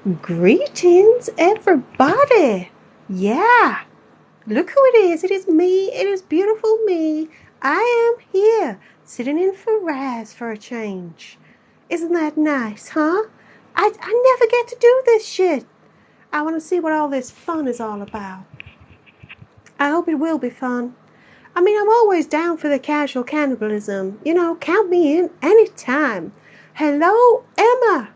Greetings, everybody. Yeah, look who it is. It is me. It is beautiful me. I am here, sitting in for Raz for a change. Isn't that nice, huh? I never get to do this shit. I want to see what all this fun is all about. I hope it will be fun. I mean, I'm always down for the casual cannibalism. You know, count me in anytime. Hello, Emma.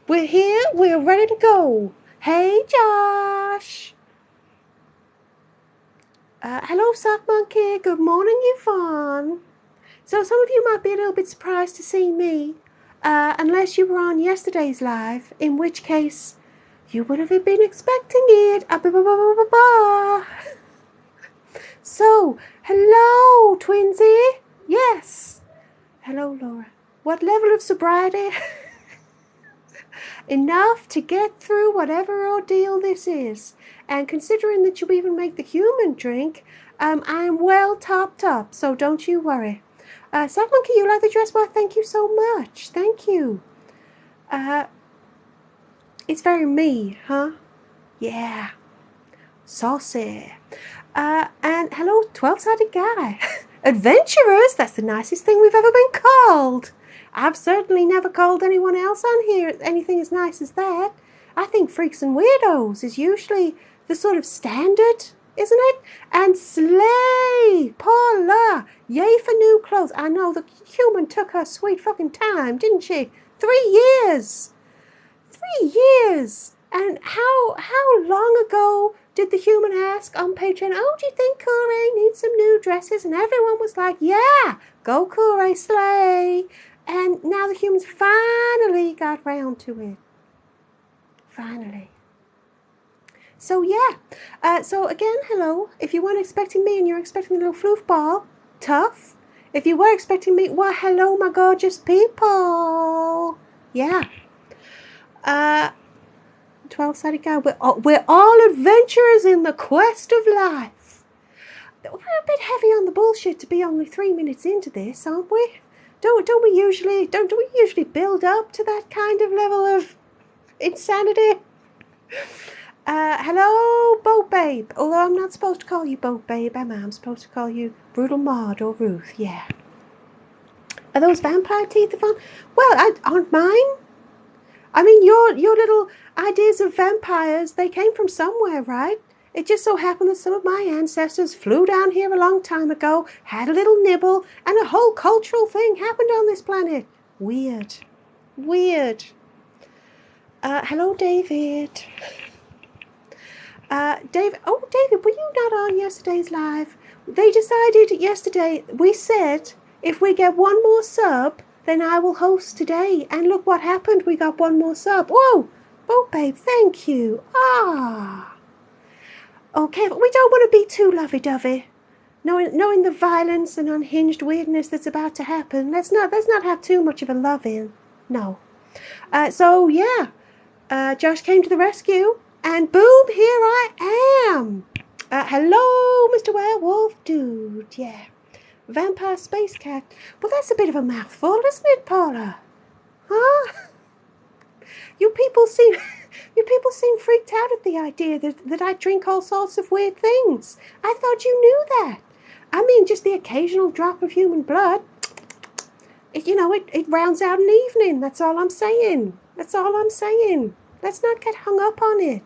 We're here. We're ready to go. Hey, Josh. Hello, Sock Monkey. Good morning, Yvonne. So some of you might be a little bit surprised to see me, unless you were on yesterday's live, in which case you would have been expecting it. So, hello, Twinsy. Yes. Hello, Laura. What level of sobriety? Enough to get through whatever ordeal this is. And considering that you even make the human drink, I am well topped up, so don't you worry. Sock Monkey, you like the dress? Well, thank you so much. Thank you. It's very me, huh? Yeah. Saucy. And hello, 12-sided guy. Adventurers, that's the nicest thing we've ever been called. I've certainly never called anyone else on here anything as nice as that. I think freaks and weirdos is usually the sort of standard, isn't it? And slay, Paula, yay for new clothes. I know the human took her sweet fucking time, didn't she? 3 years. 3 years. And how long ago did the human ask on Patreon, oh, do you think Kooray needs some new dresses? And everyone was like, yeah, go Kooray, slay. And now the humans finally got round to it. Finally. So yeah. So again, hello. If you weren't expecting me and you're expecting the little floof ball, tough. If you were expecting me, well, hello, my gorgeous people. Yeah. 12-sided guy. We're all adventurers in the quest of life. We're a bit heavy on the bullshit to be only 3 minutes into this, aren't we? Don't we usually build up to that kind of level of insanity? Hello, Boat Babe. Although I'm not supposed to call you Boat Babe, am I? I'm supposed to call you Brutal Maud or Ruth. Yeah. Are those vampire teeth, Yvonne? Well, aren't mine? I mean, your little ideas of vampires, they came from somewhere, right? It just so happened that some of my ancestors flew down here a long time ago, had a little nibble, and a whole cultural thing happened on this planet. Weird. Weird. Hello, David. David, were you not on yesterday's live? They decided yesterday, we said, if we get one more sub, then I will host today. And look what happened. We got one more sub. Whoa! Boat Babe, thank you. Ah. Okay, but we don't want to be too lovey-dovey. Knowing the violence and unhinged weirdness that's about to happen, let's not have too much of a love-in. No. So, yeah. Josh came to the rescue. And boom, here I am. Hello, Mr. Werewolf Dude. Yeah. Vampire Space Cat. Well, that's a bit of a mouthful, isn't it, Paula? Huh? You people seem freaked out at the idea that I drink all sorts of weird things. I thought you knew that. I mean, just the occasional drop of human blood. It rounds out an evening. That's all I'm saying. That's all I'm saying. Let's not get hung up on it.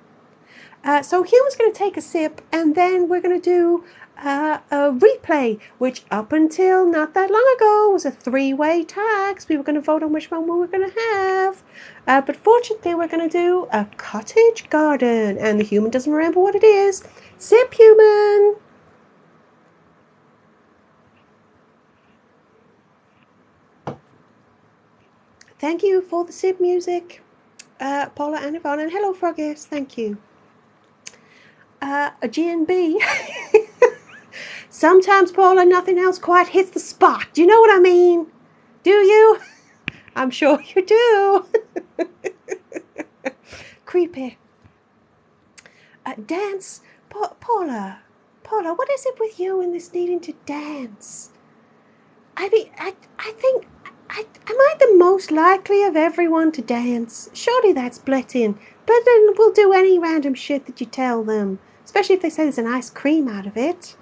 So Human's going to take a sip, and then we're going to do a replay, which up until not that long ago was a 3-way tie, because we were going to vote on which one we were going to have. But fortunately, we're going to do a cottage garden, and the Human doesn't remember what it is. Sip, Human! Thank you for the sip music, Paula and Yvonne, and hello, Froggies, thank you. A G&B. Sometimes, Paula, nothing else quite hits the spot. Do you know what I mean? Do you? I'm sure you do. Creepy. Dance. Paula, what is it with you and this needing to dance? I mean, I think Am I the most likely of everyone to dance? Surely that's blitting. But then we'll do any random shit that you tell them, especially if they say there's an ice cream out of it.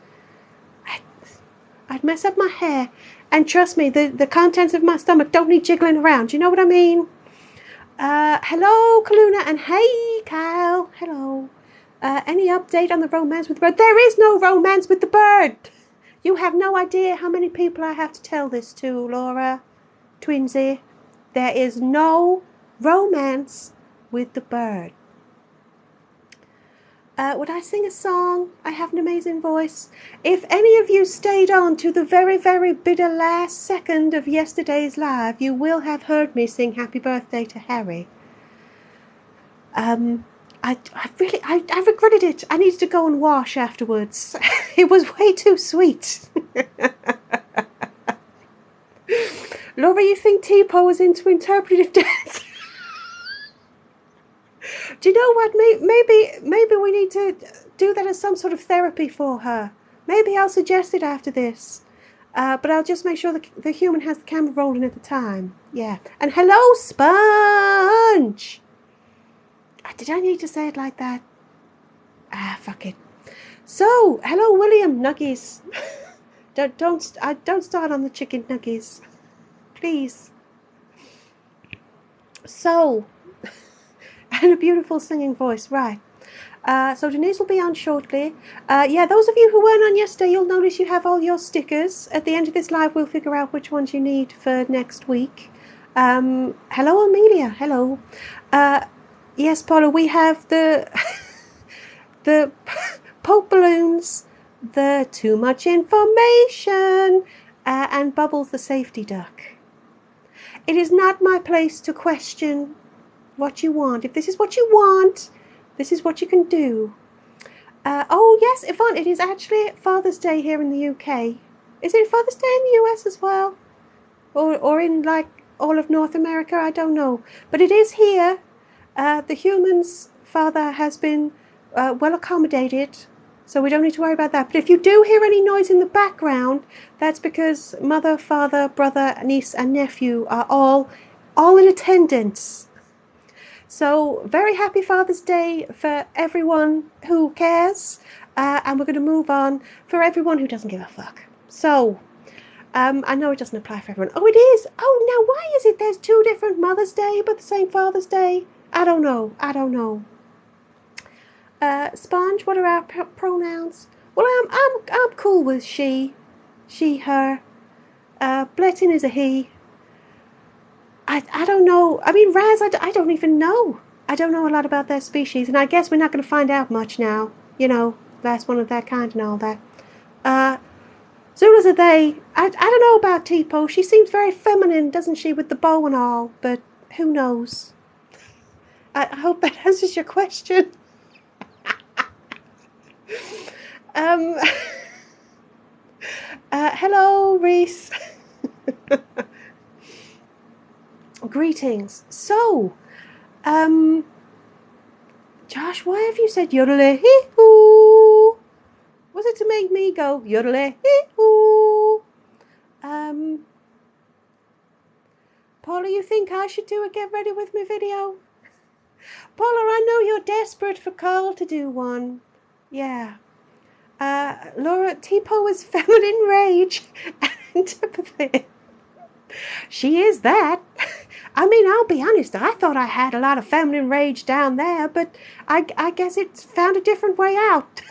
I'd mess up my hair. And trust me, the contents of my stomach don't need jiggling around. Do you know what I mean? Hello, Kaluna, and hey, Kyle. Hello. Any update on the romance with the bird? There is no romance with the bird. You have no idea how many people I have to tell this to, Laura. Twinsy. There is no romance with the bird. Would I sing a song? I have an amazing voice. If any of you stayed on to the very, very bitter last second of yesterday's live, you will have heard me sing Happy Birthday to Harry. I regretted it. I needed to go and wash afterwards. It was way too sweet. Laura, you think T-Po is into interpretive dance? Do you know what? Maybe we need to do that as some sort of therapy for her. Maybe I'll suggest it after this. But I'll just make sure the human has the camera rolling at the time. Yeah. And hello, Sponge! Did I need to say it like that? Fuck it. So, hello, William Nuggies. Don't start on the chicken nuggies. Please. So, and a beautiful singing voice, right. So Denise will be on shortly. Yeah, those of you who weren't on yesterday, you'll notice you have all your stickers. At the end of this live, we'll figure out which ones you need for next week. Hello, Amelia. Hello. Yes, Paula, we have the the Pope balloons, the too much information, and Bubbles the safety duck. It is not my place to question what you want. If this is what you want, this is what you can do. Oh yes, Yvonne, it is actually Father's Day here in the UK. Is it Father's Day in the US as well? Or in like all of North America? I don't know. But it is here. The human's father has been well accommodated, so we don't need to worry about that. But if you do hear any noise in the background, that's because mother, father, brother, niece and nephew are all in attendance. So very happy Father's Day for everyone who cares, and we're going to move on for everyone who doesn't give a fuck. So I know it doesn't apply for everyone. Oh, it is. Oh, now why is it there's two different Mother's Day but the same Father's Day? I don't know. Sponge, what are our pronouns? Well, I'm cool with she, her. Blettin is a he. I don't know. I mean, Raz, I don't even know. I don't know a lot about their species, and I guess we're not going to find out much now. You know, last one of that kind and all that. Zula's a they. I don't know about T-Po. She seems very feminine, doesn't she, with the bow and all, but who knows? I hope that answers your question. Hello, Reese. Greetings. So, Josh, why have you said yodelay-hee-hoo? Was it to make me go yodelay-hee-hoo? Paula, you think I should do a get ready with me video? Paula, I know you're desperate for Carl to do one. Yeah. Laura, T-Po is feminine rage and antipathy. She is that. I mean, I'll be honest, I thought I had a lot of feminine rage down there, but I guess it's found a different way out.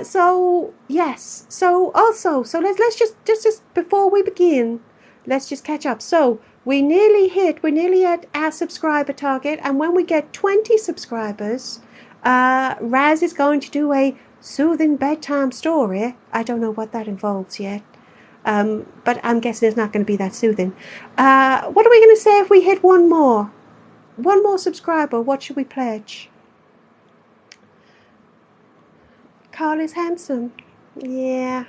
So yes. So let's just before we begin, let's just catch up. So we're nearly at our subscriber target, and when we get 20 subscribers, Raz is going to do a soothing bedtime story. I don't know what that involves yet, but I'm guessing it's not going to be that soothing. What are we going to say if we hit one more subscriber? What should we pledge? Carl is handsome. Yeah.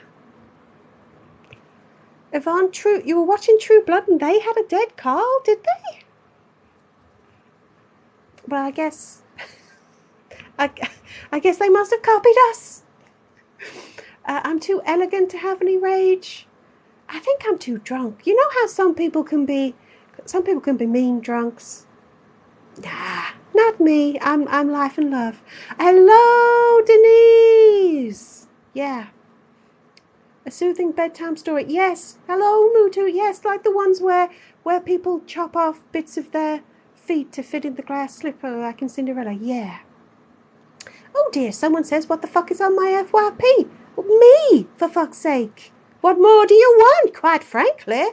Yvonne, you were watching True Blood and they had a dead Carl, did they? Well, I guess they must have copied us. I'm too elegant to have any rage. I think I'm too drunk. You know how some people can be mean drunks. Nah, not me. I'm life and love. Hello, Denise. Yeah. A soothing bedtime story. Yes. Hello, Mutu. Yes, like the ones where people chop off bits of their feet to fit in the glass slipper like in Cinderella. Yeah. Oh dear, someone says, what the fuck is on my FYP? Me, for fuck's sake. What more do you want, quite frankly?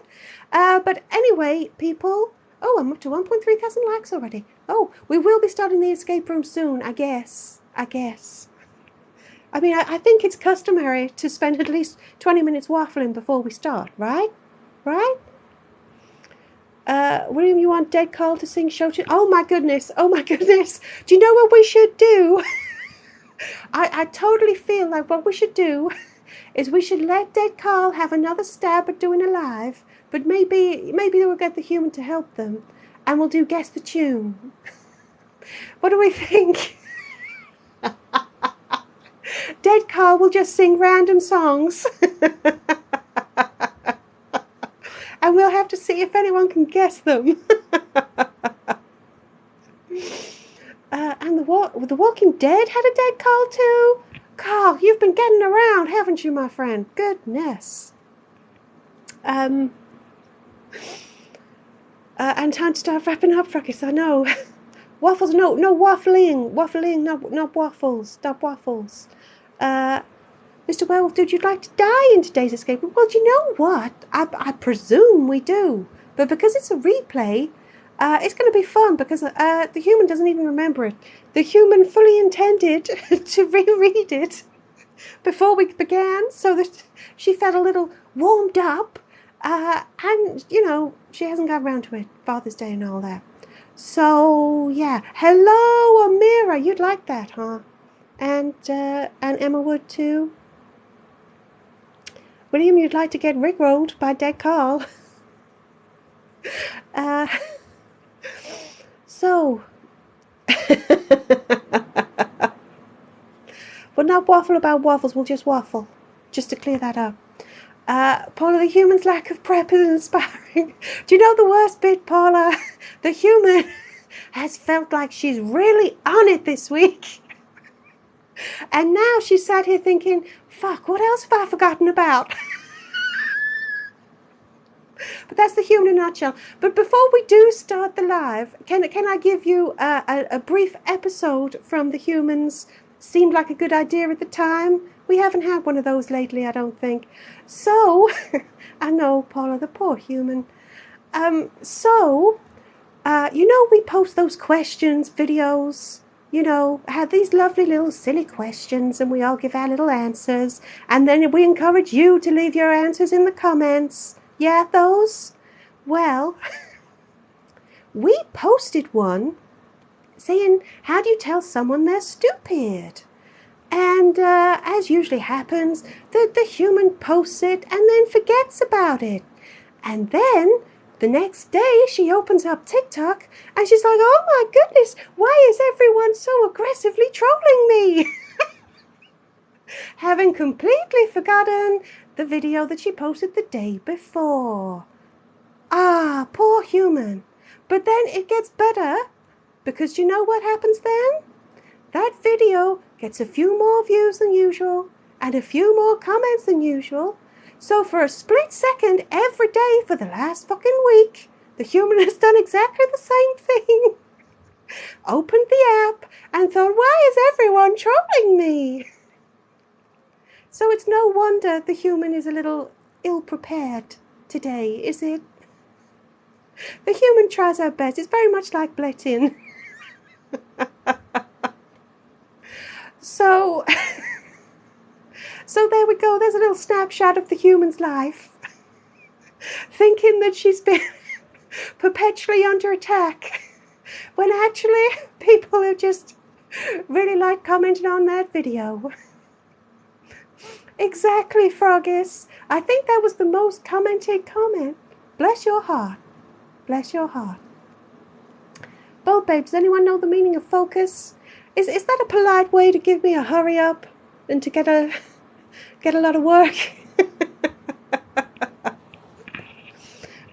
But anyway, people... Oh, I'm up to 1.3 thousand likes already. Oh, we will be starting the escape room soon, I guess. I mean, I think it's customary to spend at least 20 minutes waffling before we start, right? Right? William, you want Dead Carl to sing show tune? Oh my goodness. Do you know what we should do? I totally feel like what we should do is we should let Dead Carl have another stab at doing a live, but maybe we'll get the human to help them, and we'll do Guess the Tune. What do we think? Dead Carl will just sing random songs. And we'll have to see if anyone can guess them. And the Walking Dead had a Dead Carl too. Carl, you've been getting around, haven't you, my friend? Goodness. And time to start wrapping up, Fracus, I know. Waffles, no waffling, not waffles, stop waffles. Mr. Werewolf, dude, you'd like to die in today's escape room? Well, do you know what? I presume we do. But because it's a replay, it's going to be fun because the human doesn't even remember it. The human fully intended to reread it before we began so that she felt a little warmed up. And, you know, she hasn't got around to it. Father's Day and all that. So, yeah. Hello, Amira. You'd like that, huh? And Emma would too. William, you'd like to get rickrolled by Dead Carl. So, we'll not waffle about waffles, we'll just waffle, just to clear that up. Paula, the human's lack of prep is inspiring. Do you know the worst bit, Paula? The human has felt like she's really on it this week. And now she's sat here thinking, fuck, what else have I forgotten about? But that's the human in a nutshell. But before we do start the live, can I give you a brief episode from the humans? Seemed like a good idea at the time. We haven't had one of those lately, I don't think. So, I know, Paula, the poor human. You know, we post those questions, videos, you know, had these lovely little silly questions, and we all give our little answers. And then we encourage you to leave your answers in the comments. Yeah, those? Well, we posted one saying, how do you tell someone they're stupid? And as usually happens, the human posts it and then forgets about it. And then the next day she opens up TikTok and she's like, oh my goodness, why is everyone so aggressively trolling me? Having completely forgotten the video that she posted the day before. Ah, poor human. But then it gets better, because you know what happens then? That video gets a few more views than usual, and a few more comments than usual. So for a split second every day for the last fucking week, the human has done exactly the same thing. Opened the app and thought, why is everyone trolling me? So it's no wonder the human is a little ill-prepared today, is it? The human tries her best. It's very much like Blettin. So there we go. There's a little snapshot of the human's life. Thinking that she's been perpetually under attack, when actually people have just really liked commenting on that video. Exactly, Froggies. I think that was the most commented comment. Bless your heart. Bless your heart. Bold Babe, does anyone know the meaning of focus? Is that a polite way to give me a hurry up and to get a Get a lot of work.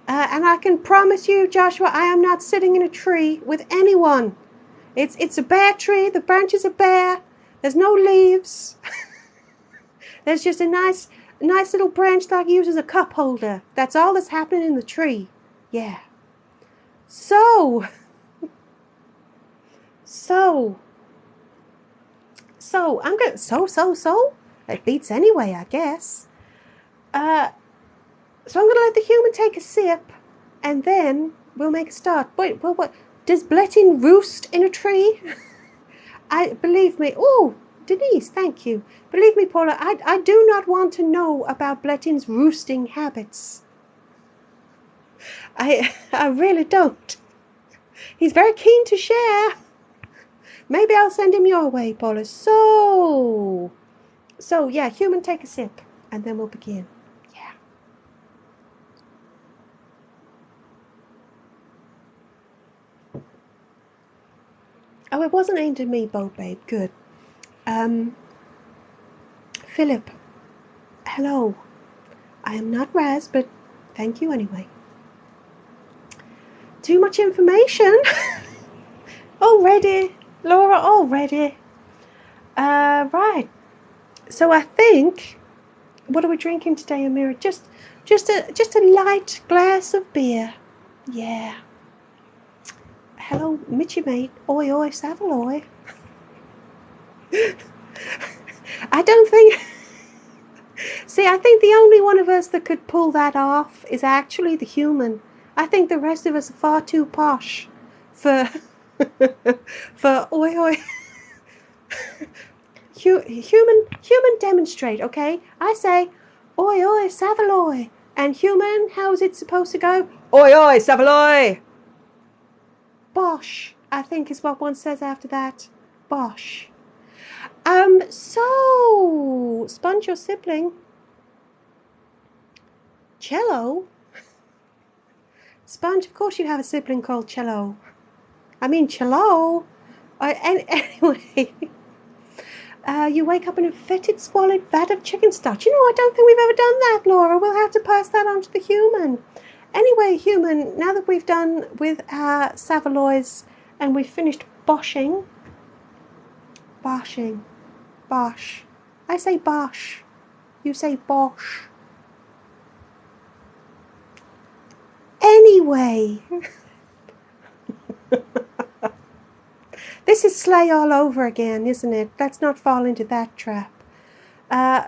And I can promise you, Joshua, I am not sitting in a tree with anyone. It's a bare tree. The branches are bare. There's no leaves. There's just a nice little branch that I use as a cup holder. That's all that's happening in the tree. Yeah. So I'm going so. It beats anyway, I guess. So I'm going to let the human take a sip, and then we'll make a start. Wait, well, what? Does Blettin roost in a tree? Believe me. Oh, Denise, thank you. Believe me, Paula, I do not want to know about Blettin's roosting habits. I really don't. He's very keen to share. Maybe I'll send him your way, Paula. So yeah, human, take a sip, and then we'll begin. Yeah. Oh, it wasn't aimed at me, Boat Babe. Good. Philip. Hello. I am not Raz, but thank you anyway. Too much information. Already. Laura, already. Right. So I think, what are we drinking today, Amira? Just a light glass of beer. Yeah. Hello, Mitchy mate. Oi, oi, Savaloy. I don't think... See, I think the only one of us that could pull that off is actually the human. I think the rest of us are far too posh for oi, oi. Human demonstrate, okay? I say, oi, oi, Savaloy. And human, how is it supposed to go? Oi, oi, Savaloy. Bosh, I think is what one says after that. Bosh. So, Sponge, your sibling. Cello? Sponge, of course you have a sibling called Cello. I mean, Cello. Anyway, you wake up in a fetid, squalid vat of chicken stock. You know, I don't think we've ever done that, Laura. We'll have to pass that on to the human. Anyway, human, now that we've done with our Savaloys and we've finished boshing. Bosh. I say bosh. You say bosh. Anyway. This is sleigh all over again, isn't it? Let's not fall into that trap.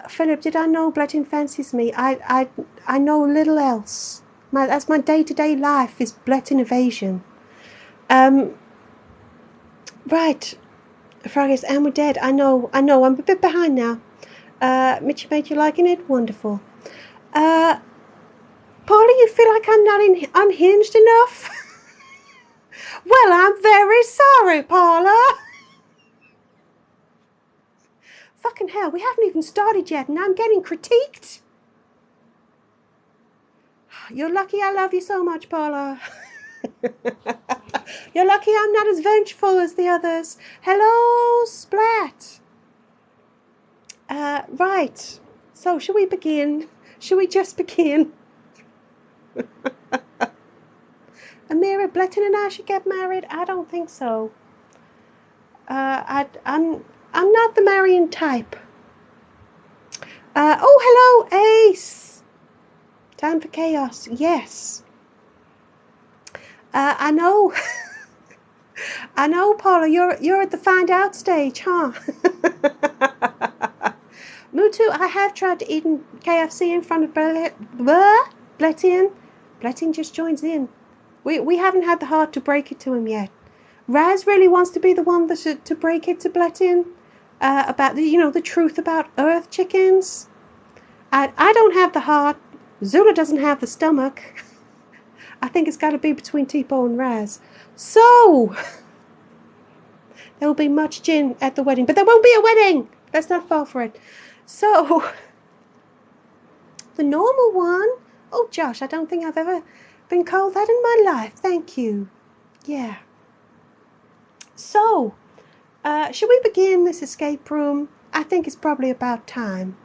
Philip, did I know Blettin fancies me? I know little else. That's my day-to-day life is Blettin evasion. Right. Froggies, and we're dead. I know. I'm a bit behind now. Mitchy mate, you liking it? Wonderful. Paula, you feel like I'm not unhinged enough? Well, I'm very sorry, Paula. Fucking hell, we haven't even started yet and I'm getting critiqued. You're lucky I love you so much, Paula. You're lucky I'm not as vengeful as the others. Hello, Splat. Right. So, shall we begin? Shall we just begin? Amira, Blettin and I should get married? I don't think so. I'm not the marrying type. Oh, hello, Ace. Time for chaos. Yes. I know. I know, Paula. You're at the find out stage, huh? Mutu, I have tried to eat KFC in front of Blettin. Blettin just joins in. We haven't had the heart to break it to him yet. Raz really wants to be the one to break it to Blettin about the truth about Earth chickens. I don't have the heart. Zula doesn't have the stomach. I think it's got to be between Tipo and Raz. So there will be much gin at the wedding, but there won't be a wedding. Let's not fall for it. So the normal one. Oh, Josh, I don't think I've ever been called that in my life. Thank you. Yeah. So, shall we begin this escape room? I think it's probably about time.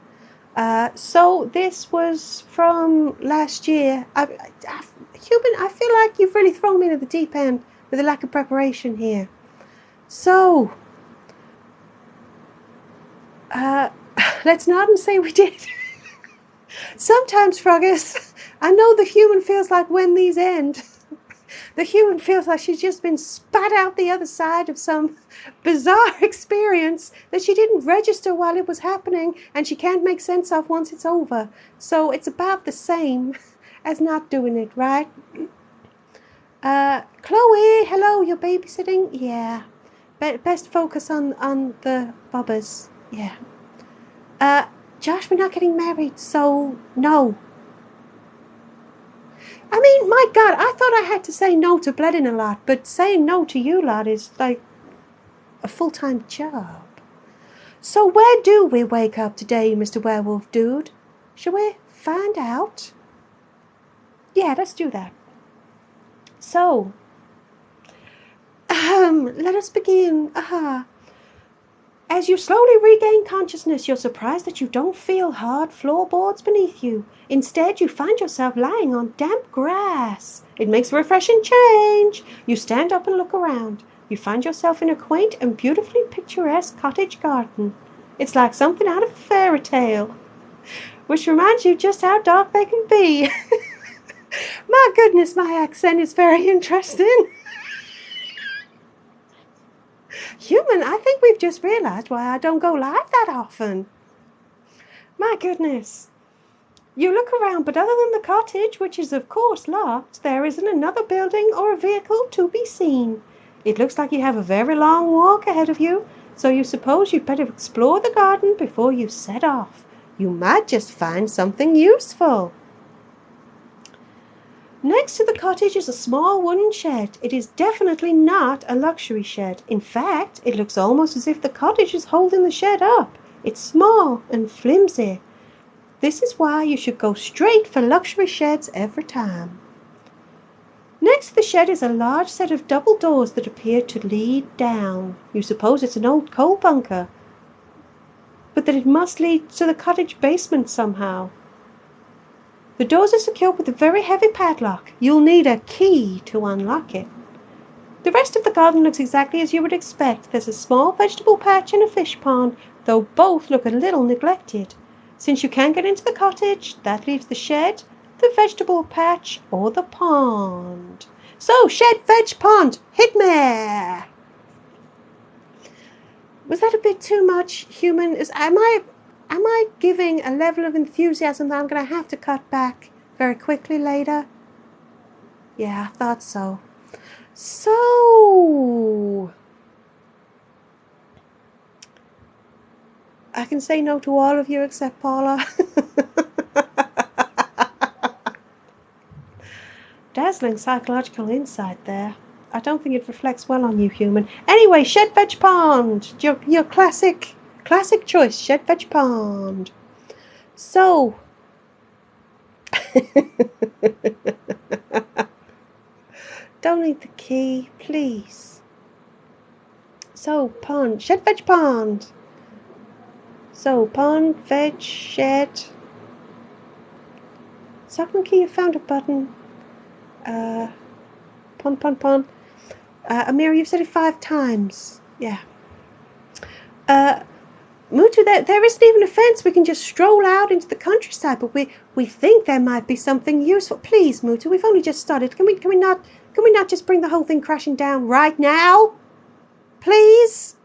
So this was from last year. I feel like you've really thrown me into the deep end with a lack of preparation here. So, let's nod and say we did. Sometimes, Froggus, I know the human feels like when these end, the human feels like she's just been spat out the other side of some bizarre experience that she didn't register while it was happening and she can't make sense of once it's over. So it's about the same as not doing it, right? Chloe, hello, you're babysitting? Yeah. Best focus on the bobbers. Yeah. Josh, we're not getting married, so no. I mean, my God, I thought I had to say no to Bledding a lot, but saying no to you lot is like a full-time job. So where do we wake up today, Mr. Werewolf Dude? Shall we find out? Yeah, let's do that. So, let us begin. As you slowly regain consciousness, you're surprised that you don't feel hard floorboards beneath you. Instead, you find yourself lying on damp grass. It makes a refreshing change. You stand up and look around. You find yourself in a quaint and beautifully picturesque cottage garden. It's like something out of a fairy tale, which reminds you just how dark they can be. My goodness, my accent is very interesting. Human, I think we've just realised why I don't go live that often. My goodness. You look around, but other than the cottage, which is of course locked, there isn't another building or a vehicle to be seen. It looks like you have a very long walk ahead of you, so you suppose you'd better explore the garden before you set off. You might just find something useful. Next to the cottage is a small wooden shed. It is definitely not a luxury shed. In fact, it looks almost as if the cottage is holding the shed up. It's small and flimsy. This is why you should go straight for luxury sheds every time. Next to the shed is a large set of double doors that appear to lead down. You suppose it's an old coal bunker, but that it must lead to the cottage basement somehow. The doors are secured with a very heavy padlock. You'll need a key to unlock it. The rest of the garden looks exactly as you would expect. There's a small vegetable patch and a fish pond, though both look a little neglected. Since you can't get into the cottage, that leaves the shed, the vegetable patch, or the pond. So, shed, veg, pond, hit me! Was that a bit too much, human? Am I giving a level of enthusiasm that I'm going to have to cut back very quickly later? Yeah, I thought so. So, I can say no to all of you except Paula. Dazzling psychological insight there. I don't think it reflects well on you, human. Anyway, shed, veg, pond. Your classic choice, shed, veg, pond. So, don't need the key, please. So, pond, shed, veg, pond. So, pond, veg, shed. Sockman key, you found a button. Pond. Amir, you've said it 5 times. Yeah. Mutu, there isn't even a fence. We can just stroll out into the countryside, but we think there might be something useful. Please, Mutu, we've only just started. Can we not just bring the whole thing crashing down right now? Please?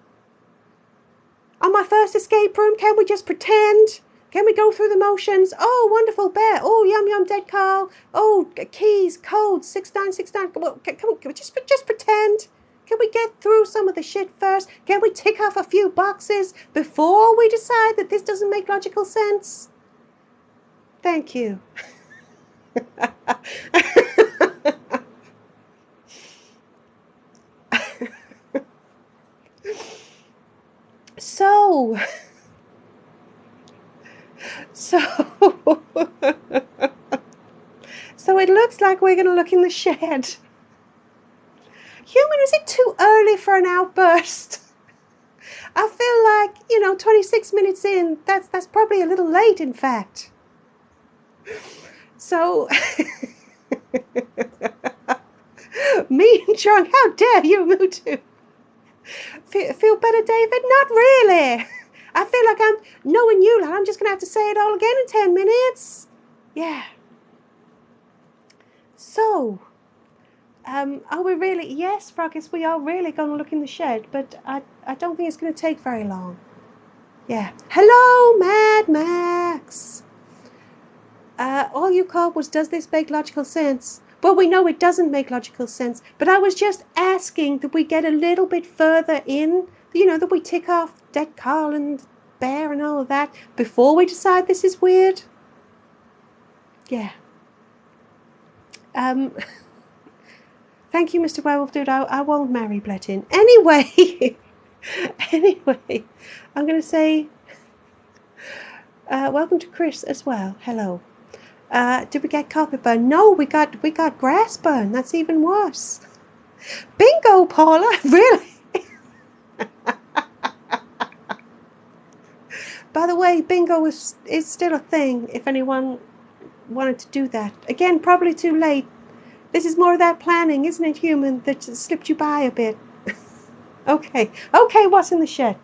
On my first escape room, can we just pretend? Can we go through the motions? Oh, wonderful bear. Oh, yum, dead Carl. Oh, keys, codes, 6969. Can we just pretend? Can we get through some of the shit first? Can we tick off a few boxes before we decide that this doesn't make logical sense? Thank you. So it looks like we're going to look in the shed. Human, is it too early for an outburst? I feel like, 26 minutes in, that's probably a little late, in fact. So, me and John, how dare you, Mutu? Feel better, David? Not really. I feel like knowing you, I'm just going to have to say it all again in 10 minutes. Yeah. So, are we really? Yes, Froggies, we are really going to look in the shed, but I don't think it's going to take very long. Yeah. Hello, Mad Max. All you called was, does this make logical sense? Well, we know it doesn't make logical sense, but I was just asking that we get a little bit further in, that we tick off Dead Carl and Bear and all of that before we decide this is weird. Yeah. Thank you, Mr. Werewolf Dude. I won't marry Blettin. Anyway, I'm going to say welcome to Chris as well. Hello. Did we get carpet burn? No, we got grass burn. That's even worse. Bingo, Paula. Really? By the way, bingo is still a thing if anyone wanted to do that. Again, probably too late. This is more of that planning, isn't it, human, that slipped you by a bit? Okay, what's in the shed?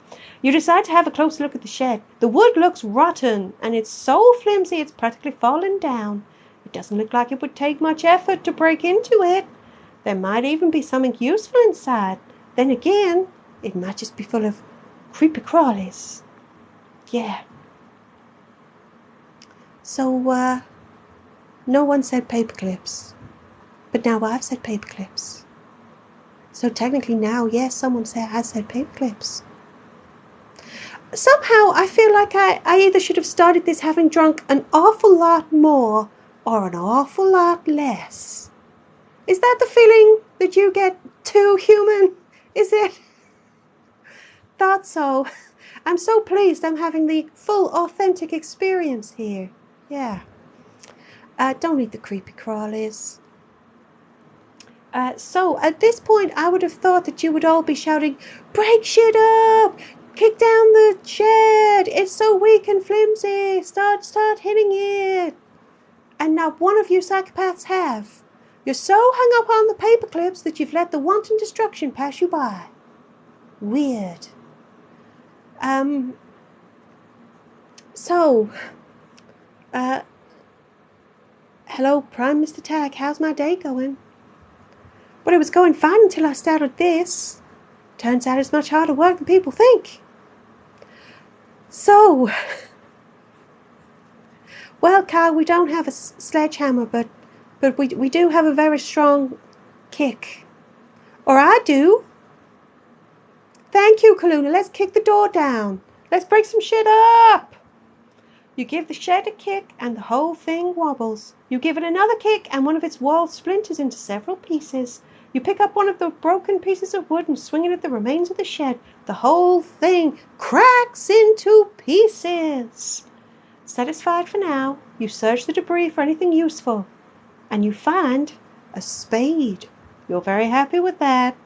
You decide to have a close look at the shed. The wood looks rotten, and it's so flimsy it's practically fallen down. It doesn't look like it would take much effort to break into it. There might even be something useful inside. Then again, it might just be full of creepy crawlies. Yeah. So, no one said paperclips. But now I've said paperclips. So technically now, yes, someone has said paperclips. Somehow I feel like I either should have started this having drunk an awful lot more or an awful lot less. Is that the feeling that you get too, human? Is it? Thought so. I'm so pleased I'm having the full authentic experience here. Yeah. Don't eat the creepy crawlies. So at this point I would have thought that you would all be shouting, break shit up! Kick down the shed! It's so weak and flimsy! Start hitting it! And not one of you psychopaths have. You're so hung up on the paperclips that you've let the wanton destruction pass you by. Weird. Hello, Prime Mr. Tag, how's my day going? Well, it was going fine until I started this. Turns out it's much harder work than people think. So, well, Carl, we don't have a sledgehammer, but we do have a very strong kick. Or I do. Thank you, Kaluna. Let's kick the door down. Let's break some shit up. You give the shed a kick and the whole thing wobbles. You give it another kick and one of its walls splinters into several pieces. You pick up one of the broken pieces of wood and swing it at the remains of the shed. The whole thing cracks into pieces. Satisfied for now, you search the debris for anything useful. And you find a spade. You're very happy with that.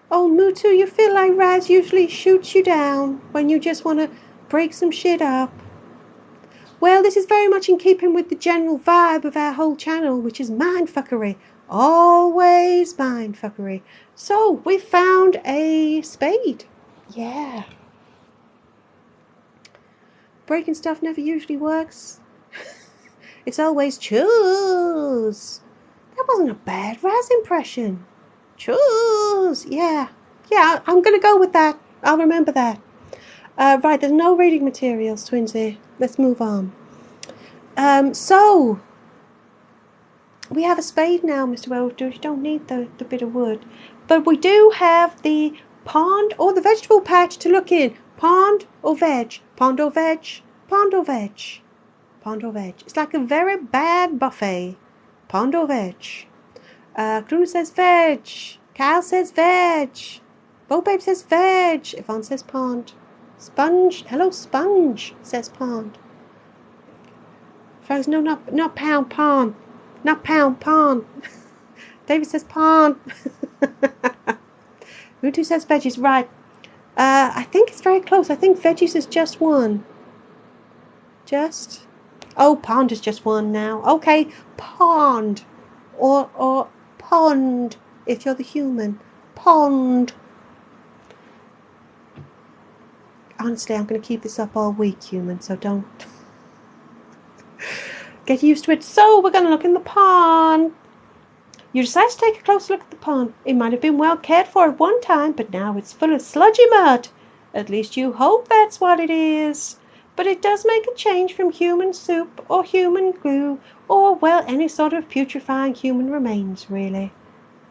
Oh, Mutu, you feel like Raz usually shoots you down when you just want to break some shit up. Well, this is very much in keeping with the general vibe of our whole channel, which is mindfuckery. Always mindfuckery. So, we found a spade. Yeah. Breaking stuff never usually works. It's always choose. That wasn't a bad Raz impression. Choose. Yeah, I'm going to go with that. I'll remember that. Right, there's no reading materials, Twinsy. Let's move on. So, we have a spade now, Mr. Werewolf. You don't need the bit of wood. But we do have the pond or the vegetable patch to look in. Pond or veg? Pond or veg? Pond or veg? Pond or veg? It's like a very bad buffet. Pond or veg? Kruna says veg. Kyle says veg. Bo Babe says veg. Yvonne says pond. Sponge. Hello, Sponge says pond. Folks, no, not pound, pond. Not pound, pond. David says pond. Mutu says veggies. Right. I think it's very close. I think veggies is just one. Just. Oh, pond is just one now. Okay, pond. Or pond, if you're the human. Pond. Honestly, I'm going to keep this up all week, human, so don't get used to it. So, we're going to look in the pond. You decide to take a close look at the pond. It might have been well cared for at one time, but now it's full of sludgy mud. At least you hope that's what it is. But it does make a change from human soup or human glue or, well, any sort of putrefying human remains, really.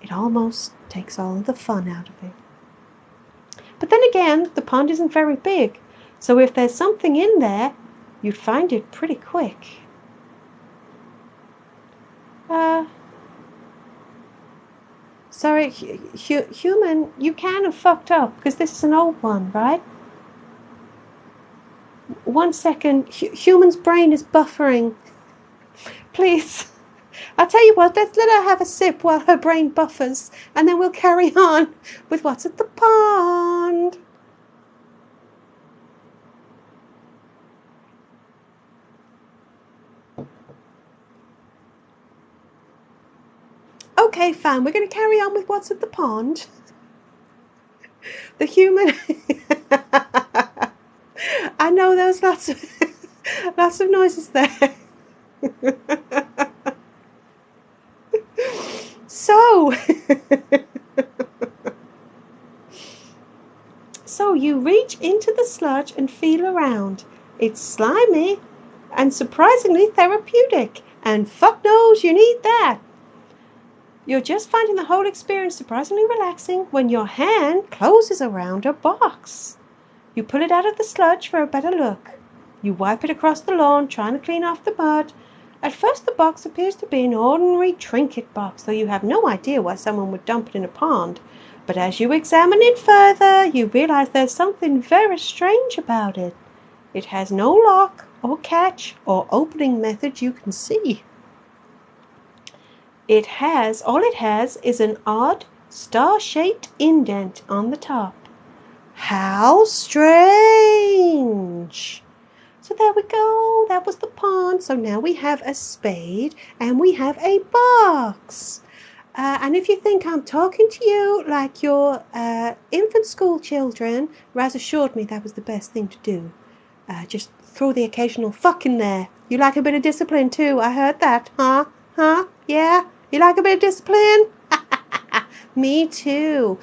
It almost takes all of the fun out of it. But then again, the pond isn't very big, so if there's something in there, you'd find it pretty quick. Sorry, human, you kind of fucked up, because this is an old one, right? 1 second, human's brain is buffering. Please, I'll tell you what, let's let her have a sip while her brain buffers, and then we'll carry on with what's at the pond. Okay, fine, we're going to carry on with what's at the pond. The human... I know there was lots of noises there. So you reach into the sludge and feel around. It's slimy and surprisingly therapeutic, and fuck knows you need that. You're just finding the whole experience surprisingly relaxing when your hand closes around a box. You pull it out of the sludge for a better look. You wipe it across the lawn, trying to clean off the mud. At first the box appears to be an ordinary trinket box, though you have no idea why someone would dump it in a pond. But as you examine it further, you realize there's something very strange about it. It has no lock or catch or opening method you can see. All it has is an odd, star-shaped indent on the top. How strange! So there we go, that was the pond. So now we have a spade and we have a box. And if you think I'm talking to you like your infant school children, Raz assured me that was the best thing to do. Just throw the occasional fuck in there. You like a bit of discipline too, I heard that. Huh? Yeah? You like a bit of discipline? Me too.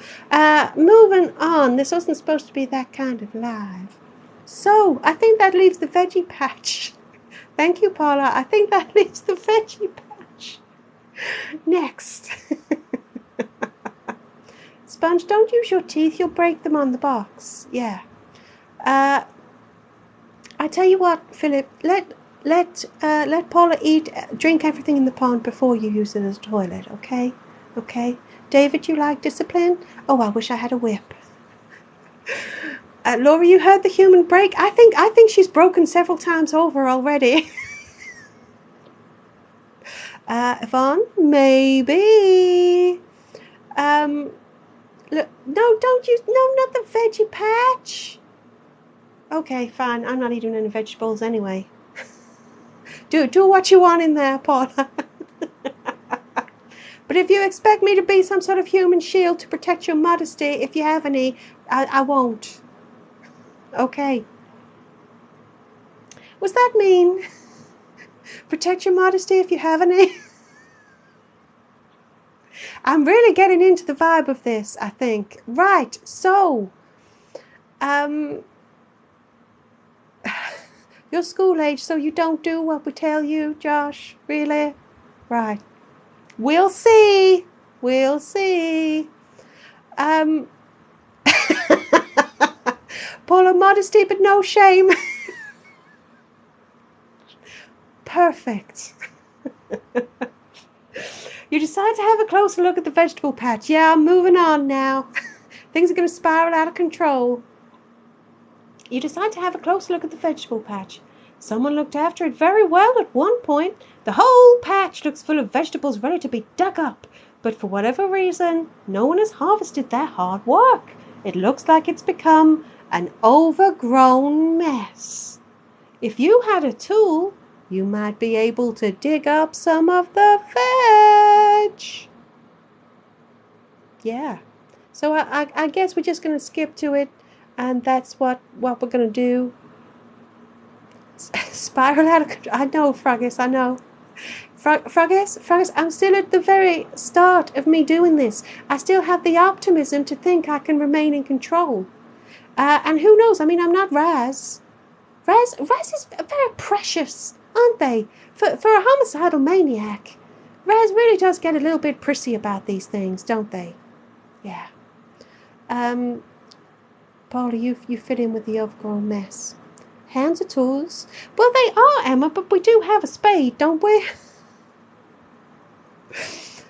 Moving on. This wasn't supposed to be that kind of live. So, I think that leaves the veggie patch. Thank you, Paula. I think that leaves the veggie patch. Next. Sponge, don't use your teeth. You'll break them on the box. Yeah. I tell you what, Philip. Let Paula drink everything in the pond before you use it as a toilet. Okay. Okay. David, you like discipline? Oh, I wish I had a whip. Laura, you heard the human break? I think she's broken several times over already. Yvonne, maybe. Look, no, don't use, no, not the veggie patch. Okay, fine. I'm not eating any vegetables anyway. Do what you want in there, Paula. But if you expect me to be some sort of human shield to protect your modesty, if you have any, I won't. Okay. Was that mean? Protect your modesty if you have any? I'm really getting into the vibe of this, I think. Right, so... you're school age, so you don't do what we tell you, Josh? Really? Right. We'll see. We'll see. Paula, modesty but no shame. Perfect. You decide to have a closer look at the vegetable patch. Yeah, I'm moving on now. Things are going to spiral out of control. You decide to have a closer look at the vegetable patch. Someone looked after it very well at one point. The whole patch looks full of vegetables ready to be dug up. But for whatever reason, no one has harvested their hard work. It looks like it's become an overgrown mess. If you had a tool, you might be able to dig up some of the veg. Yeah. So I guess we're just going to skip to it, and that's what we're going to do. Spiral out of control. I know, Froggus, I know. Froggus, I'm still at the very start of me doing this. I still have the optimism to think I can remain in control. And who knows? I mean, I'm not Raz. Raz is very precious, aren't they? For a homicidal maniac. Raz really does get a little bit prissy about these things, don't they? Yeah. Paula, you fit in with the overgrown mess. Hands are tools. Well, they are, Emma, but we do have a spade, don't we?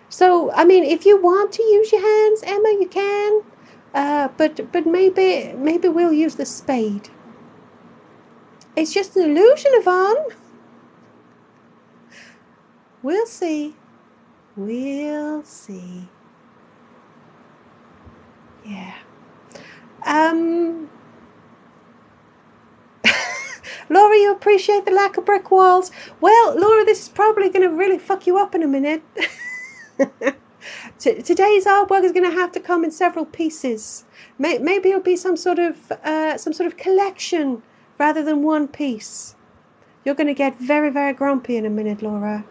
So, I mean, if you want to use your hands, Emma, you can. But maybe we'll use the spade. It's just an illusion, Yvonne. We'll see. We'll see. Yeah. Laura, you appreciate the lack of brick walls. Well, Laura, this is probably going to really fuck you up in a minute. Today's artwork is going to have to come in several pieces. Maybe it'll be some sort of collection rather than one piece. You're going to get very, very grumpy in a minute, Laura.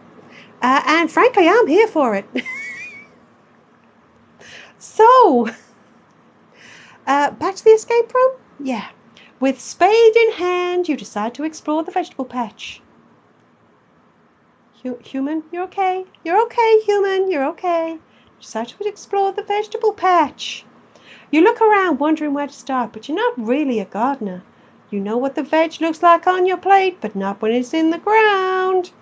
And frankly, I'm here for it. So, back to the escape room? Yeah. With spade in hand, you decide to explore the vegetable patch. Human, you're okay. You're okay, human, you're okay. You decide to explore the vegetable patch. You look around wondering where to start, but you're not really a gardener. You know what the veg looks like on your plate, but not when it's in the ground.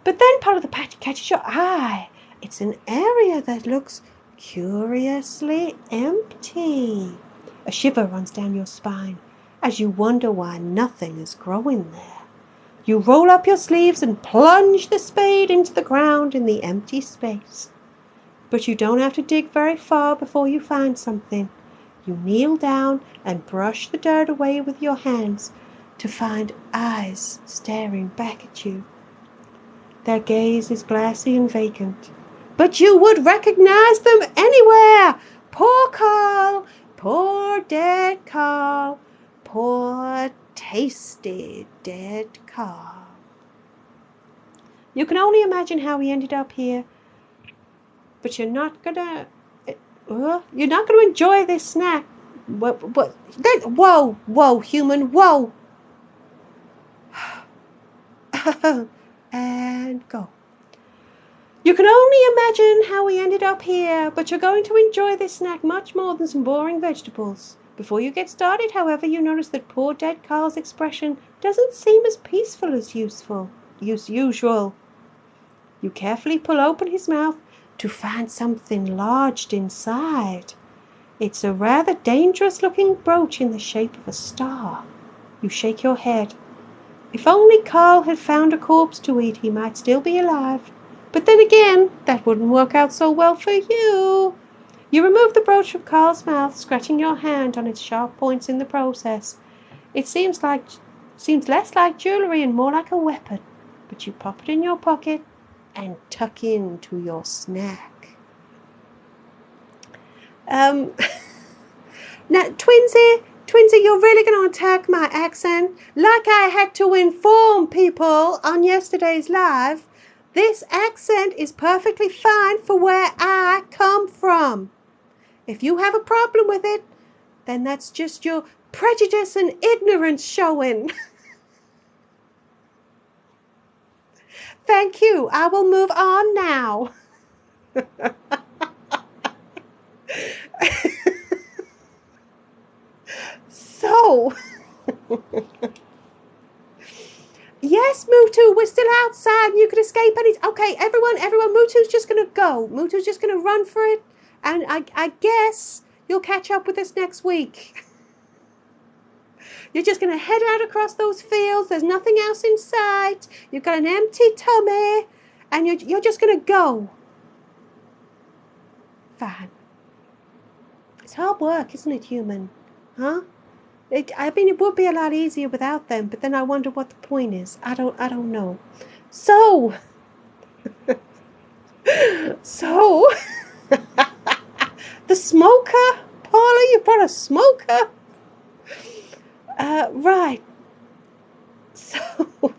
But then part of the patch catches your eye. It's an area that looks curiously empty. A shiver runs down your spine as you wonder why nothing is growing there. You roll up your sleeves and plunge the spade into the ground in the empty space. But you don't have to dig very far before you find something. You kneel down and brush the dirt away with your hands to find eyes staring back at you. Their gaze is glassy and vacant, but you would recognize them anywhere. Poor Carl, poor dead Carl, poor tasty dead Carl. You can only imagine how he ended up here, but you're not gonna enjoy this snack. Whoa, human, whoa. And go. You can only imagine how we ended up here, but you're going to enjoy this snack much more than some boring vegetables. Before you get started, however, you notice that poor dead Carl's expression doesn't seem as peaceful as usual. You carefully pull open his mouth to find something lodged inside. It's a rather dangerous-looking brooch in the shape of a star. You shake your head. If only Carl had found a corpse to eat, he might still be alive. But then again, that wouldn't work out so well for you. You remove the brooch from Carl's mouth, scratching your hand on its sharp points in the process. It seems less like jewelry and more like a weapon, but you pop it in your pocket and tuck into your snack. Now, Twinsy, you're really going to attack my accent? Like I had to inform people on yesterday's live, this accent is perfectly fine for where I come from. If you have a problem with it, then that's just your prejudice and ignorance showing. Thank you. I will move on now. So, yes, Mutu, we're still outside and you can escape any... Okay, everyone, Mutu's just going to go. Mutu's just going to run for it. And I guess you'll catch up with us next week. You're just going to head out across those fields. There's nothing else in sight. You've got an empty tummy. And you're just going to go. Fine. It's hard work, isn't it, human? Huh? I mean, it would be a lot easier without them, but then I wonder what the point is. I don't know. So, the smoker, Paula, you brought a smoker. Right. So,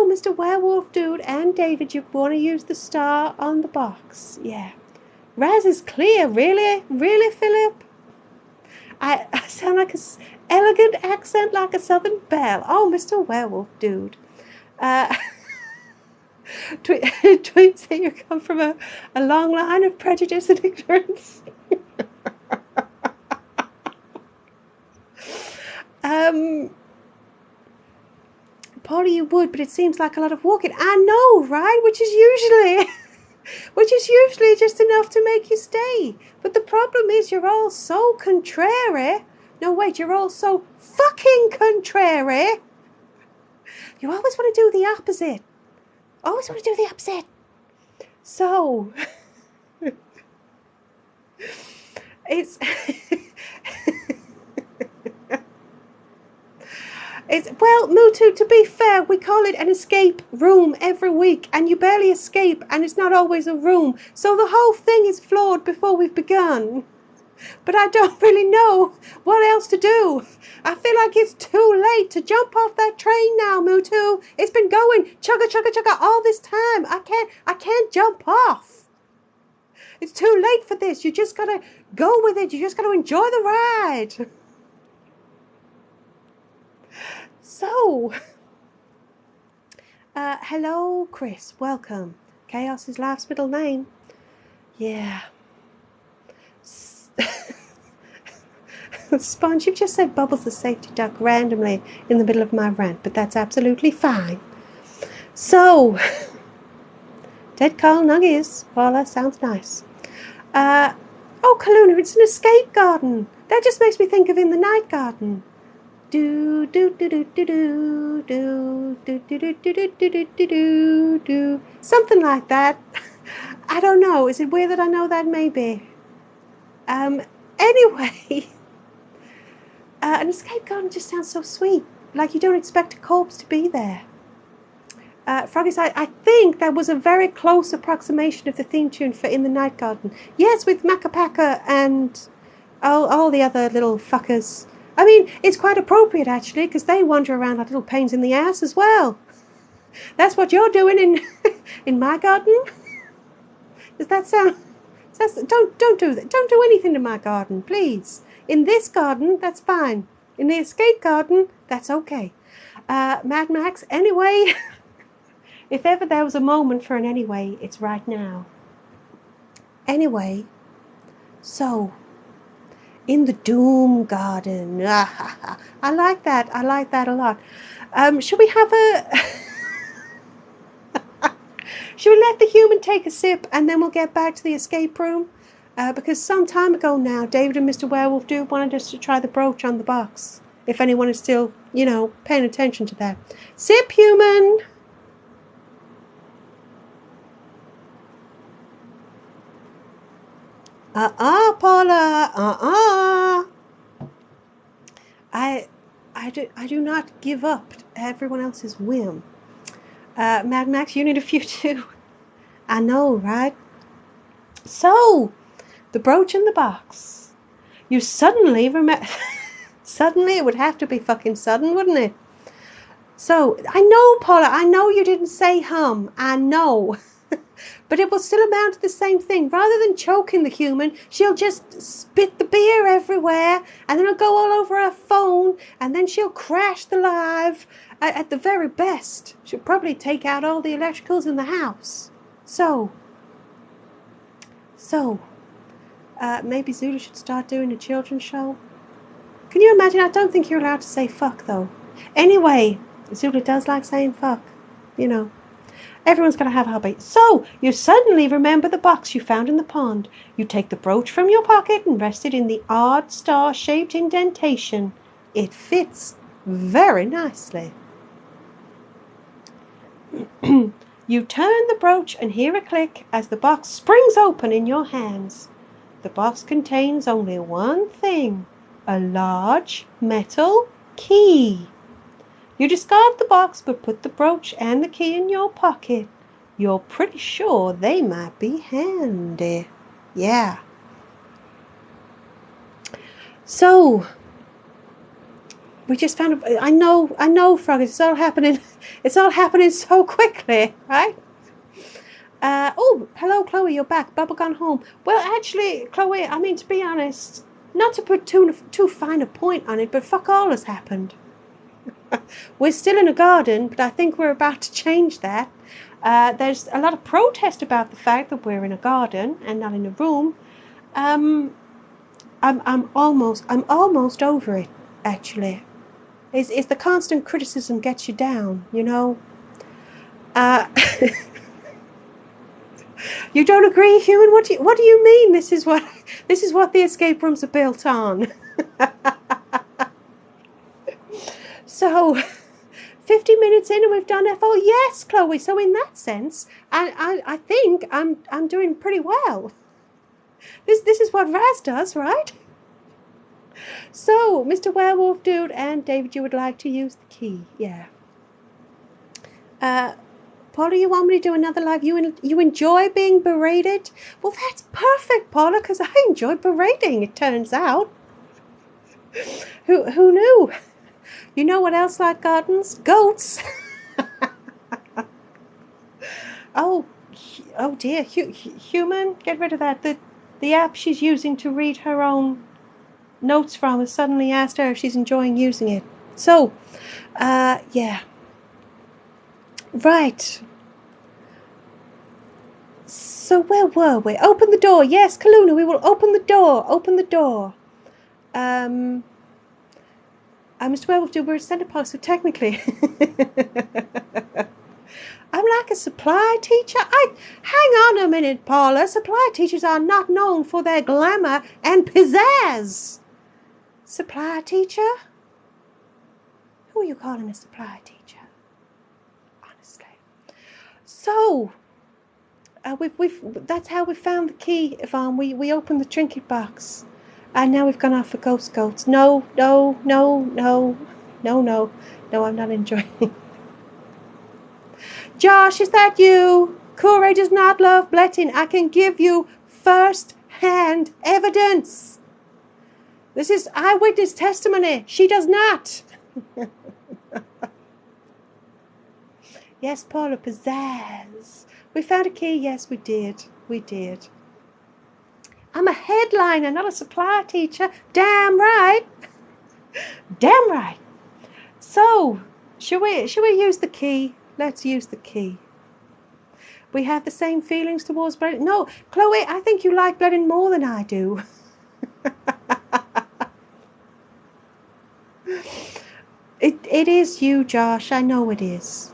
Mr. Werewolf Dude and David, you want to use the star on the box? Yeah. Raz is clear, really, really, Philip. I sound like an elegant accent like a southern belle. Oh, Mr. Werewolf Dude. Tweets that you come from a long line of prejudice and ignorance. Polly, you would, but it seems like a lot of walking. I know, right? Which is usually just enough to make you stay. But the problem is you're all so contrary. No, wait, you're all so fucking contrary. You always want to do the opposite. Always want to do the opposite. So, it's... well, Mutu, to be fair, we call it an escape room every week, and you barely escape, and it's not always a room. So the whole thing is flawed before we've begun. But I don't really know what else to do. I feel like it's too late to jump off that train now, Mutu. It's been going chugga chugga chugga all this time. I can't jump off. It's too late for this. You just gotta go with it. You just gotta enjoy the ride. So, hello, Chris. Welcome. Chaos is life's middle name. Yeah. Sponge, you've just said Bubbles the safety duck randomly in the middle of my rant, but that's absolutely fine. So, Dead Carl Nuggies. Paula, sounds nice. Oh, Kaluna, it's an escape garden. That just makes me think of In the Night Garden. Do do do do do do do do do do do do do do do, something like that. I don't know. Is it weird that I know that? Maybe. Anyway, an escape garden just sounds so sweet. Like you don't expect a corpse to be there. Froggy's, I think that was a very close approximation of the theme tune for In the Night Garden. Yes, with Macapaka and all the other little fuckers. I mean, it's quite appropriate, actually, because they wander around like little pains in the ass as well. That's what you're doing in my garden? Does that sound... Don't do that. Don't do anything to my garden, please. In this garden, that's fine. In the escape garden, that's okay. Mad Max, anyway... If ever there was a moment for an anyway, it's right now. Anyway, so... In the Doom Garden. I like that. I like that a lot. Should we have a... Should we let the human take a sip and then we'll get back to the escape room? Because some time ago now, David and Mr. Werewolf Dude wanted us to try the brooch on the box. If anyone is still, paying attention to that. Sip, human! Paula, I do not give up to everyone else's whim. Mad Max, you need a few too. I know, right? So, the brooch in the box. You suddenly remember... Suddenly, it would have to be fucking sudden, wouldn't it? So, I know, Paula, I know you didn't say hum. I know. But it will still amount to the same thing. Rather than choking the human, she'll just spit the beer everywhere, and then it'll go all over her phone, and then she'll crash the live. At the very best, she'll probably take out all the electricals in the house. So, maybe Zulu should start doing a children's show. Can you imagine? I don't think you're allowed to say fuck, though. Anyway, Zulu does like saying fuck, Everyone's going to have a hobby. So, you suddenly remember the box you found in the pond. You take the brooch from your pocket and rest it in the odd star-shaped indentation. It fits very nicely. You turn the brooch and hear a click as the box springs open in your hands. The box contains only one thing, a large metal key. You discard the box but put the brooch and the key in your pocket. You're pretty sure they might be handy. Yeah. So, we just found, I know, Frog, it's all happening so quickly, right? Oh, hello, Chloe, you're back. Bubba gone home. Well, actually, Chloe, I mean, to be honest, not to put too fine a point on it, but fuck all has happened. We're still in a garden, but I think we're about to change that. There's a lot of protest about the fact that we're in a garden and not in a room. I'm almost over it, actually. It's the constant criticism gets you down, you know. You don't agree, human? What do you mean? This is what the escape rooms are built on. So, 50 minutes in and we've done FO. Yes, Chloe. So in that sense, I think I'm doing pretty well. This is what Raz does, right? So, Mr. Werewolf Dude and David, you would like to use the key, yeah. Paula, you want me to do another live? You enjoy being berated? Well, that's perfect, Paula, because I enjoy berating, it turns out. Who knew? You know what else like gardens? Goats. Oh dear, human, get rid of that. The app she's using to read her own notes from has suddenly asked her if she's enjoying using it. So, yeah. Right. So where were we? Open the door. Yes, Kaluna, we will open the door. Open the door. Mr. Werewolf, we're a centre post, so technically I'm like a supply teacher. Hang on a minute, Paula. Supply teachers are not known for their glamour and pizzazz. Supply teacher? Who are you calling a supply teacher? Honestly. So, that's how we found the key, Yvonne. We opened the trinket box. And now we've gone off for ghost goats. No, I'm not enjoying. Josh, is that you? Kooray does not love Blettin. I can give you first-hand evidence. This is eyewitness testimony. She does not. Yes, Paula, pizzazz. We found a key. Yes, we did. I'm a headliner, not a supply teacher. Damn right. Damn right. So, shall we use the key? Let's use the key. We have the same feelings towards Blettin. No, Chloe, I think you like Blettin more than I do. It is you, Josh. I know it is.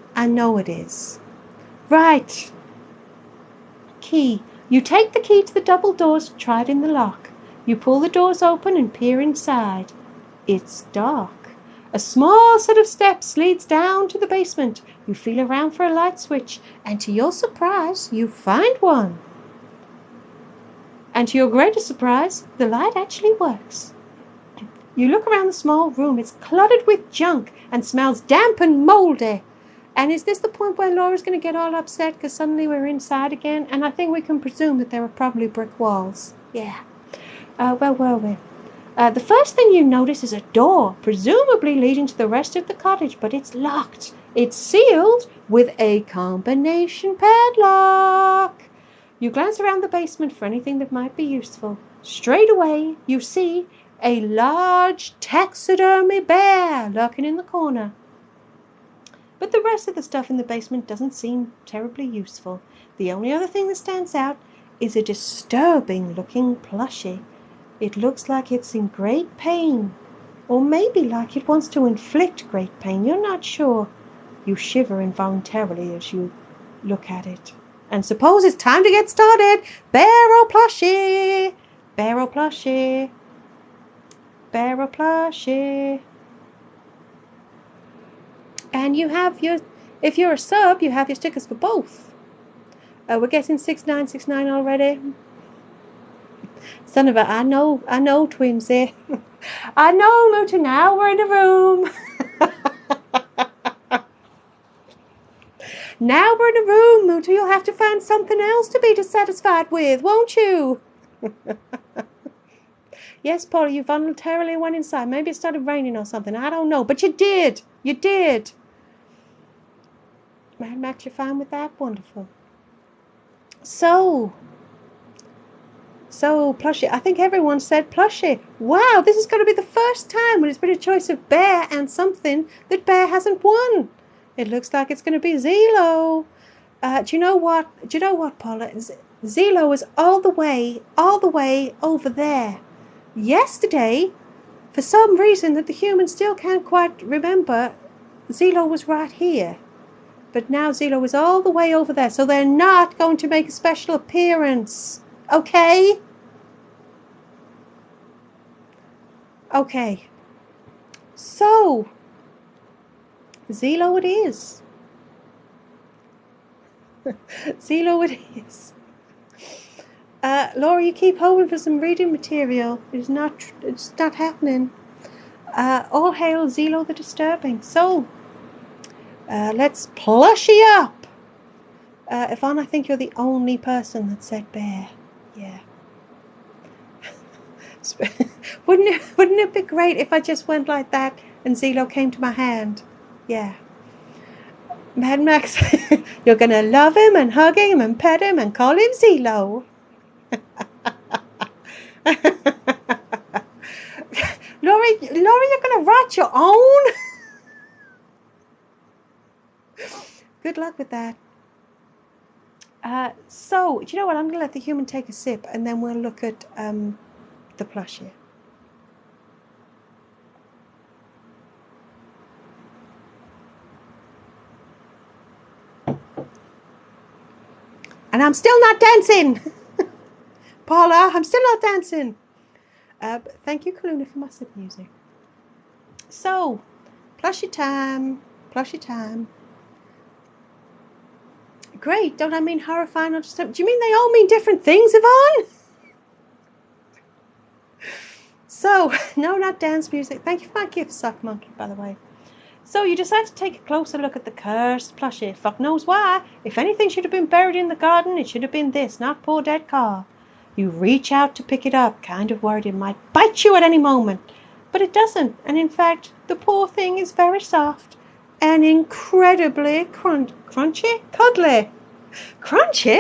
Right. Key. You take the key to the double doors to try it in the lock. You pull the doors open and peer inside. It's dark. A small set of steps leads down to the basement. You feel around for a light switch, and to your surprise, you find one. And to your greatest surprise, the light actually works. You look around the small room. It's cluttered with junk and smells damp and mouldy. And is this the point where Laura's going to get all upset because suddenly we're inside again? And I think we can presume that there are probably brick walls. Yeah. Where were we? The first thing you notice is a door, presumably leading to the rest of the cottage, but it's locked. It's sealed with a combination padlock. You glance around the basement for anything that might be useful. Straight away, you see a large taxidermy bear lurking in the corner. But the rest of the stuff in the basement doesn't seem terribly useful. The only other thing that stands out is a disturbing-looking plushie. It looks like it's in great pain, or maybe like it wants to inflict great pain. You're not sure. You shiver involuntarily as you look at it. And suppose it's time to get started. Bear or plushie? Bear or plushie? Bear or plushie? And you have If you're a sub, you have your stickers for both. We're getting 6969 already. Son of a, I know, Twinsy. I know, Mutu, now we're in a room. Now we're in a room, Mutu. You'll have to find something else to be dissatisfied with, won't you? Yes, Paula, you voluntarily went inside. Maybe it started raining or something. I don't know. But you did. You did. Mad Max, you're fine with that? Wonderful. So, plushie. I think everyone said plushie. Wow, this is going to be the first time when it's been a choice of bear and something that bear hasn't won. It looks like it's going to be Zelo. Do you know what, Paula? Zelo is all the way over there. Yesterday, for some reason that the humans still can't quite remember, Zelo was right here. But now Zelo is all the way over there, so they're not going to make a special appearance. Okay? Okay. So, Zelo it is. Zelo it is. Laura, you keep hoping for some reading material. It's not happening. All hail Zelo the Disturbing. So, let's plushie up. Yvonne, I think you're the only person that said bear. Yeah. Wouldn't it be great if I just went like that and Zelo came to my hand? Yeah. Mad Max, you're going to love him and hug him and pet him and call him Zelo. Laurie, you're going to write your own? Good luck with that. So, do you know what? I'm going to let the human take a sip and then we'll look at the plushie. And I'm still not dancing. Paula, I'm still not dancing. But thank you, Kaluna, for my sip music. So, plushie time. Plushie time. Great, don't I mean horrifying or disturbing? Do you mean they all mean different things, Yvonne? So, no, not dance music. Thank you for my gift, Sock Monkey, by the way. So, you decide to take a closer look at the cursed plushie. Fuck knows why. If anything should have been buried in the garden, it should have been this, not poor dead Carl. You reach out to pick it up, kind of worried it might bite you at any moment. But it doesn't, and in fact, the poor thing is very soft and incredibly crunchy? Cuddly. Crunchy?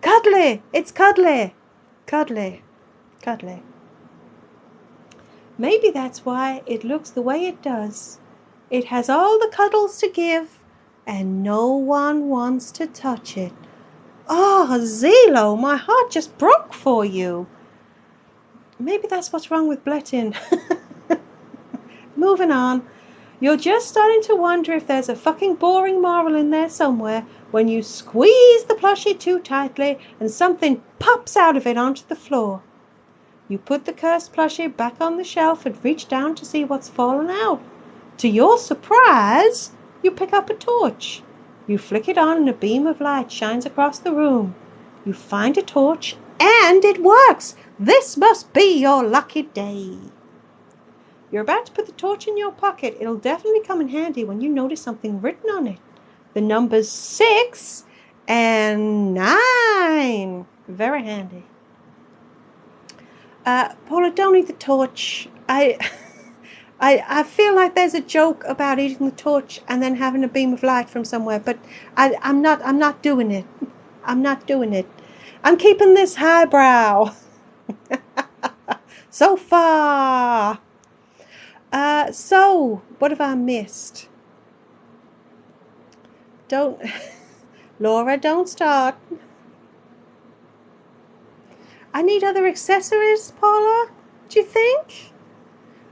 Cuddly. It's cuddly. Cuddly. Cuddly. Maybe that's why it looks the way it does. It has all the cuddles to give, and no one wants to touch it. Oh, Zelo, my heart just broke for you. Maybe that's what's wrong with Blettin. Moving on. You're just starting to wonder if there's a fucking boring moral in there somewhere when you squeeze the plushie too tightly and something pops out of it onto the floor. You put the cursed plushie back on the shelf and reach down to see what's fallen out. To your surprise, you pick up a torch. You flick it on and a beam of light shines across the room. You find a torch and it works. This must be your lucky day. You're about to put the torch in your pocket. It'll definitely come in handy when you notice something written on it. The numbers 6 and 9. Very handy. Paula, don't eat the torch. I feel like there's a joke about eating the torch and then having a beam of light from somewhere, but I'm not doing it. I'm not doing it. I'm keeping this highbrow. So far. So, what have I missed? Laura, don't start. I need other accessories, Paula. Do you think?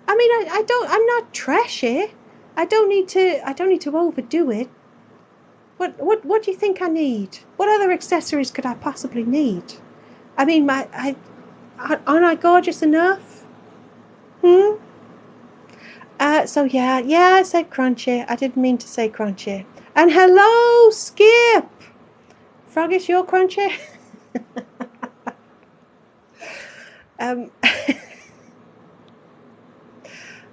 I mean, I'm not trashy. I don't need to overdo it. What do you think I need? What other accessories could I possibly need? I mean, aren't I gorgeous enough? So yeah, I said crunchy. I didn't mean to say crunchy. And hello, Skip. Froggish, you're crunchy.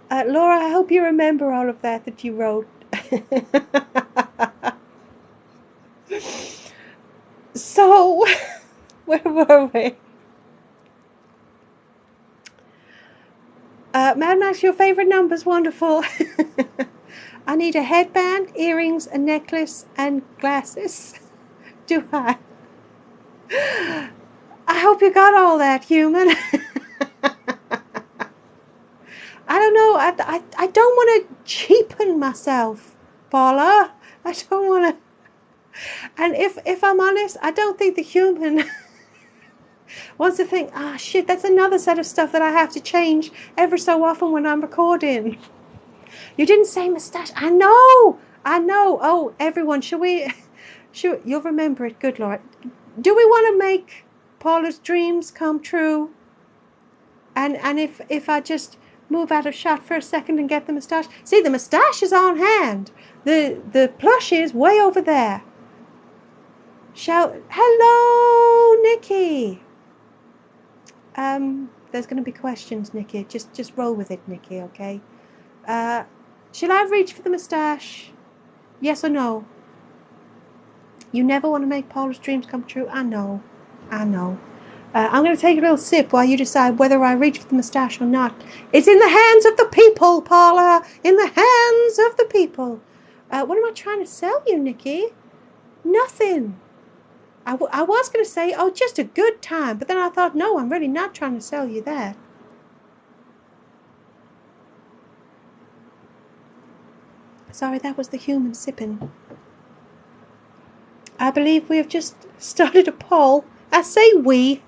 Laura, I hope you remember all of that you wrote. So, where were we? Mad Max, your favorite number's wonderful. I need a headband, earrings, a necklace, and glasses. Do I? I hope you got all that, human. I don't know. I don't want to cheapen myself, Paula. I don't want to. And if I'm honest, I don't think the human wants to think, ah, shit, that's another set of stuff that I have to change ever so often when I'm recording. You didn't say moustache. I know. Oh, everyone, you'll remember it. Good Lord. Do we want to make Paula's dreams come true? And if I just move out of shot for a second and get the moustache. See, the moustache is on hand. The plush is way over there. Hello, Nikki. There's going to be questions, Nikki. Just roll with it, Nikki, okay? Shall I reach for the moustache? Yes or no? You never want to make Paula's dreams come true? I know. I'm going to take a little sip while you decide whether I reach for the moustache or not. It's in the hands of the people, Paula. In the hands of the people. What am I trying to sell you, Nikki? Nothing. I was going to say, oh, just a good time. But then I thought, no, I'm really not trying to sell you that. Sorry, that was the human sipping. I believe we have just started a poll. I say we.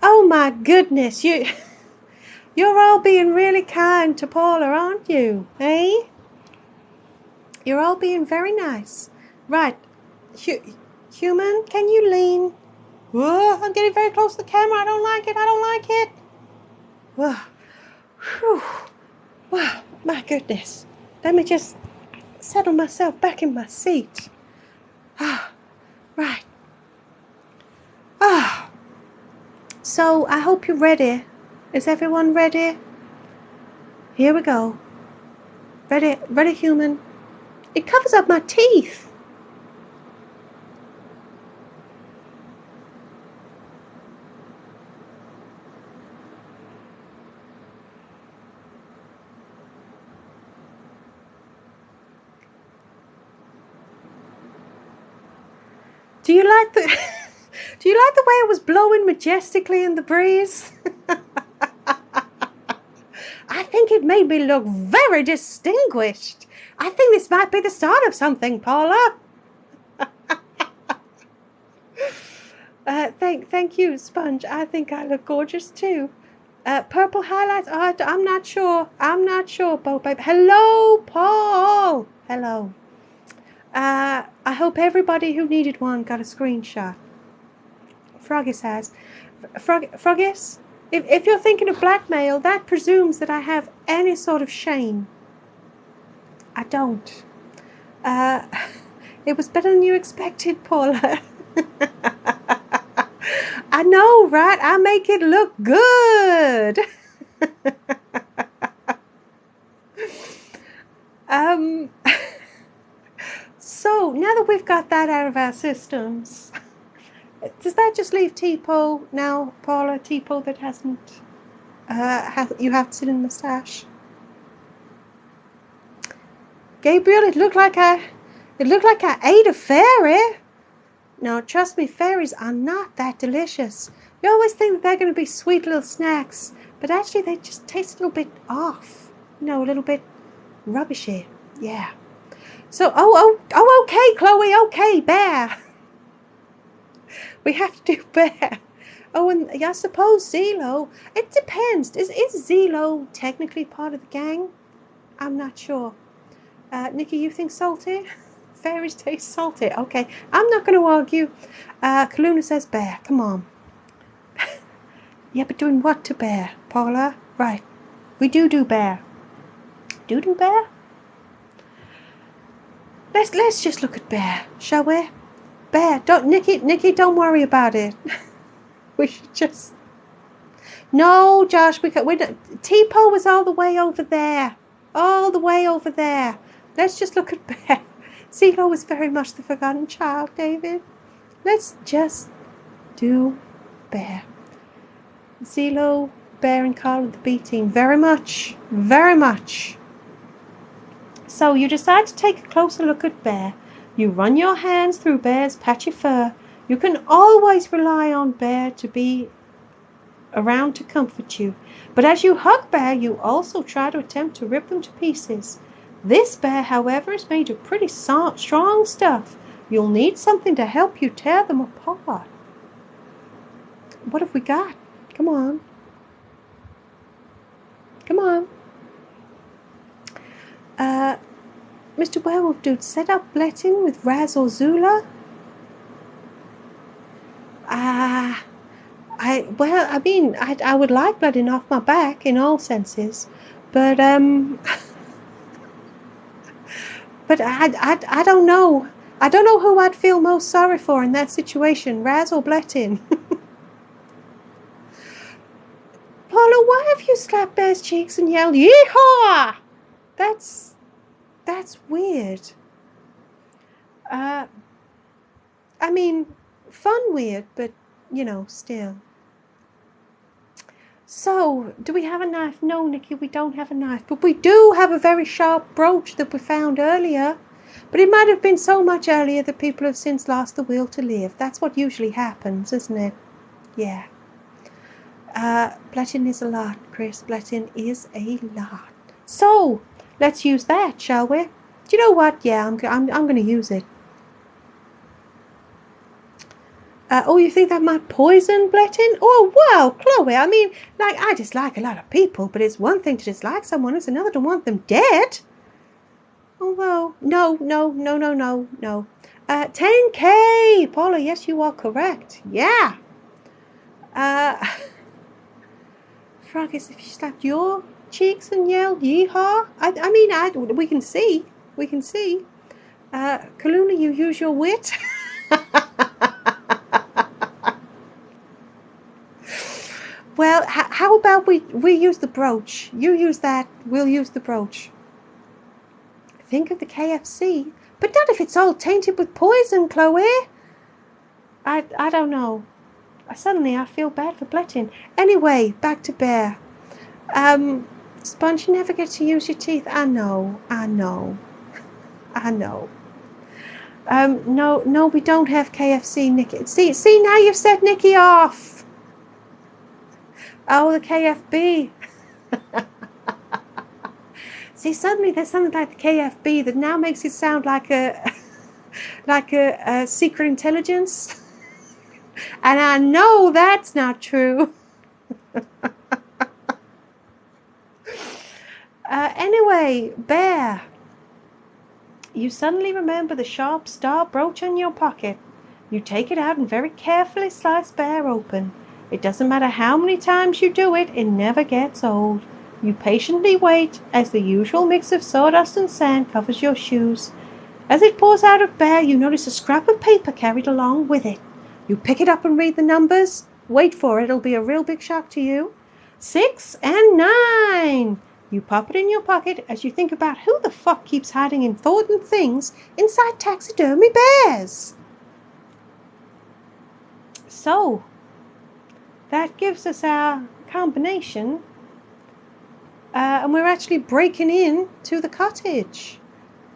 Oh my goodness, you're all being really kind to Paula, aren't you? Eh? You're all being very nice. Right. Human, can you lean? Whoa, I'm getting very close to the camera. I don't like it. Whoa. Whew. Wow, my goodness. Let me just settle myself back in my seat. Right. So I hope you're ready. Is everyone ready? Here we go. Ready, human. It covers up my teeth. Do you like the way it was blowing majestically in the breeze? I think it made me look very distinguished. I think this might be the start of something, Paula. Thank you, Sponge. I think I look gorgeous too. Purple highlights. Oh, I'm not sure, Bo Babe. Hello, Paul. Hello. I hope everybody who needed one got a screenshot. Froggis has. Froggis, if you're thinking of blackmail, that presumes that I have any sort of shame. I don't. It was better than you expected, Paula. I know, right? I make it look good. So, now that we've got that out of our systems, does that just leave T-Pole now, Paula? T-Pole that hasn't, you have to sit in the moustache. Gabriel, it looked like I ate a fairy. No, trust me, fairies are not that delicious. You always think that they're going to be sweet little snacks, but actually they just taste a little bit off. You know, a little bit rubbishy. Yeah. So, okay, Chloe, okay, bear. We have to do bear. Oh, and I suppose Zelo. It depends. Is Zelo technically part of the gang? I'm not sure. Nikki, you think salty? Fairies taste salty. Okay, I'm not going to argue. Kaluna says bear. Come on. Yeah, but doing what to bear, Paula? Right. We do bear. Do bear? Let's just look at bear, shall we? Bear, Nikki, don't worry about it. We should just... No, Josh, we don't... T-Po was all the way over there. All the way over there. Let's just look at bear. Zelo was very much the forgotten child, David. Let's just do bear. Zelo, bear, and Carl with the B team. Very much. Very much. So you decide to take a closer look at bear. You run your hands through bear's patchy fur. You can always rely on bear to be around to comfort you. But as you hug bear, you also try to attempt to rip them to pieces. This bear, however, is made of pretty strong stuff. You'll need something to help you tear them apart. What have we got? Come on. Come on. Mr. Werewolf Dude, set up Blettin with Raz or Zula? I would like Blettin off my back in all senses, but but I don't know. I don't know who I'd feel most sorry for in that situation, Raz or Blettin. Paula, why have you slapped Bear's cheeks and yelled, "Yeehaw"? That's weird. I mean, fun weird, but, you know, still. So, do we have a knife? No, Nikki, we don't have a knife. But we do have a very sharp brooch that we found earlier. But it might have been so much earlier that people have since lost the will to live. That's what usually happens, isn't it? Yeah. Blettin is a lot, Chris. Blettin is a lot. So, let's use that, shall we? Do you know what? Yeah, I'm going to use it. Oh, you think that might poison Blettin? Oh, well, Chloe, I mean, like, I dislike a lot of people, but it's one thing to dislike someone, it's another to want them dead. Although, no. 10K! Paula, yes, you are correct. Yeah. Froggies, if you slapped your cheeks and yelled, "Yeehaw!" We can see. We can see. Kaluna, you use your wit. Well, how about we use the brooch? You use that, we'll use the brooch. Think of the KFC, but not if it's all tainted with poison, Chloe. I don't know. Suddenly I feel bad for Blettin. Anyway, back to Bear. Sponge, you never get to use your teeth. I know. No, we don't have KFC, Nikki. See, now you've set Nikki off. Oh, the KFB. See, suddenly there's something like the KFB that now makes it sound like a secret intelligence. And I know that's not true. Anyway, Bear. You suddenly remember the sharp star brooch in your pocket. You take it out and very carefully slice Bear open. It doesn't matter how many times you do it, it never gets old. You patiently wait as the usual mix of sawdust and sand covers your shoes. As it pours out of Bear, you notice a scrap of paper carried along with it. You pick it up and read the numbers. Wait for it, it'll be a real big shock to you. 6 and 9. You pop it in your pocket as you think about who the fuck keeps hiding important things inside taxidermy bears. So, that gives us our combination. And we're actually breaking in to the cottage.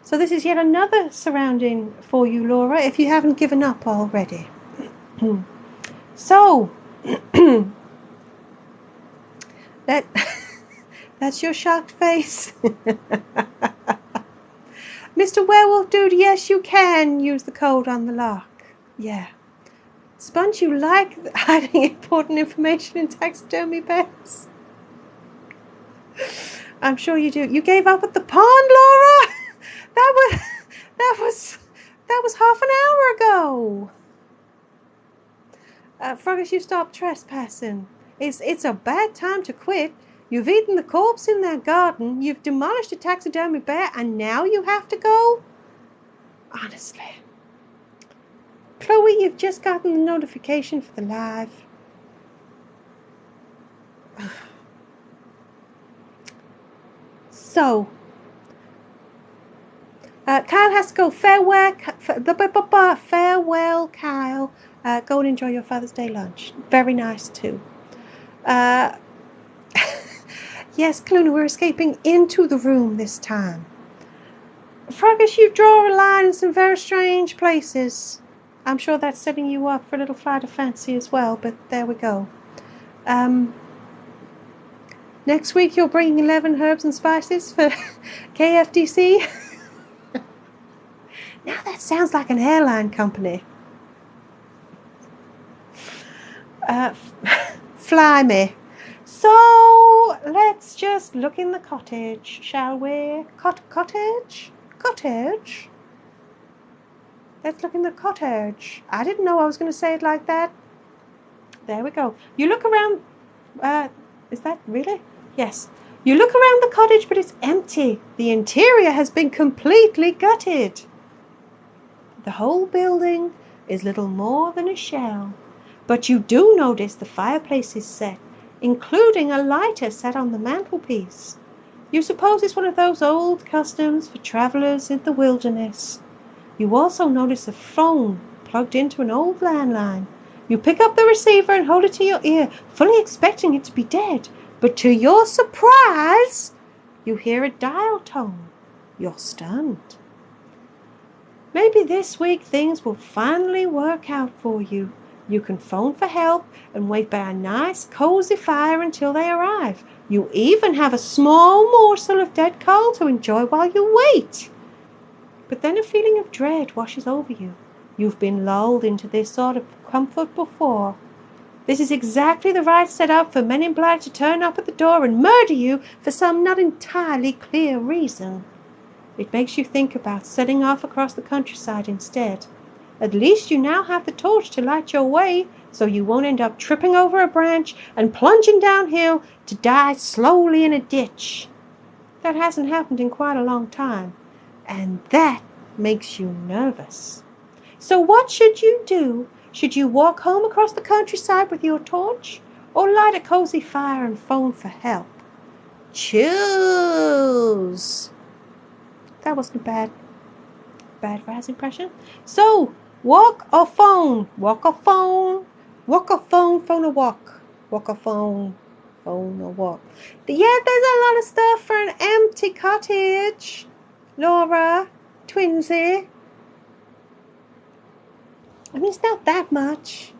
So this is yet another surrounding for you, Laura, if you haven't given up already. So, that's your shocked face. Mr. Werewolf Dude, yes, you can use the code on the lock. Yeah. Sponge, you like hiding important information in taxidermy bears? I'm sure you do. You gave up at the pond, Laura? That was half an hour ago. Froggish, you stop trespassing. It's a bad time to quit. You've eaten the corpse in their garden. You've demolished a taxidermy bear, and now you have to go? Honestly. Chloe, you've just gotten the notification for the live. So, Kyle has to go. Farewell, farewell, Kyle. Go and enjoy your Father's Day lunch. Very nice too. Yes, Cluna, we're escaping into the room this time. Froggish, you draw a line in some very strange places. I'm sure that's setting you up for a little flight of fancy as well, but there we go. Next week you're bringing 11 herbs and spices for KFDC. Now that sounds like an airline company. Fly me. So let's just look in the cottage, shall we? Cottage? Cottage? Let's look in the cottage. I didn't know I was going to say it like that. There we go. You look around. Is that really? Yes. You look around the cottage, but it's empty. The interior has been completely gutted. The whole building is little more than a shell. But you do notice the fireplace is set, including a lighter set on the mantelpiece. You suppose it's one of those old customs for travellers in the wilderness. You also notice a phone plugged into an old landline. You pick up the receiver and hold it to your ear, fully expecting it to be dead. But to your surprise, you hear a dial tone. You're stunned. Maybe this week things will finally work out for you. You can phone for help and wait by a nice, cozy fire until they arrive. You even have a small morsel of dead coal to enjoy while you wait. But then a feeling of dread washes over you. You've been lulled into this sort of comfort before. This is exactly the right setup for Men in Black to turn up at the door and murder you for some not entirely clear reason. It makes you think about setting off across the countryside instead. At least you now have the torch to light your way, so you won't end up tripping over a branch and plunging downhill to die slowly in a ditch. That hasn't happened in quite a long time, and that makes you nervous. So what should you do? Should you walk home across the countryside with your torch, or light a cozy fire and phone for help? Choose. That wasn't a bad Raz impression. So, walk or phone? Walk or phone? Walk or phone? Phone or walk? Walk or phone? Phone or walk? Yeah, there's a lot of stuff for an empty cottage. Laura, Twinsy. I mean, it's not that much.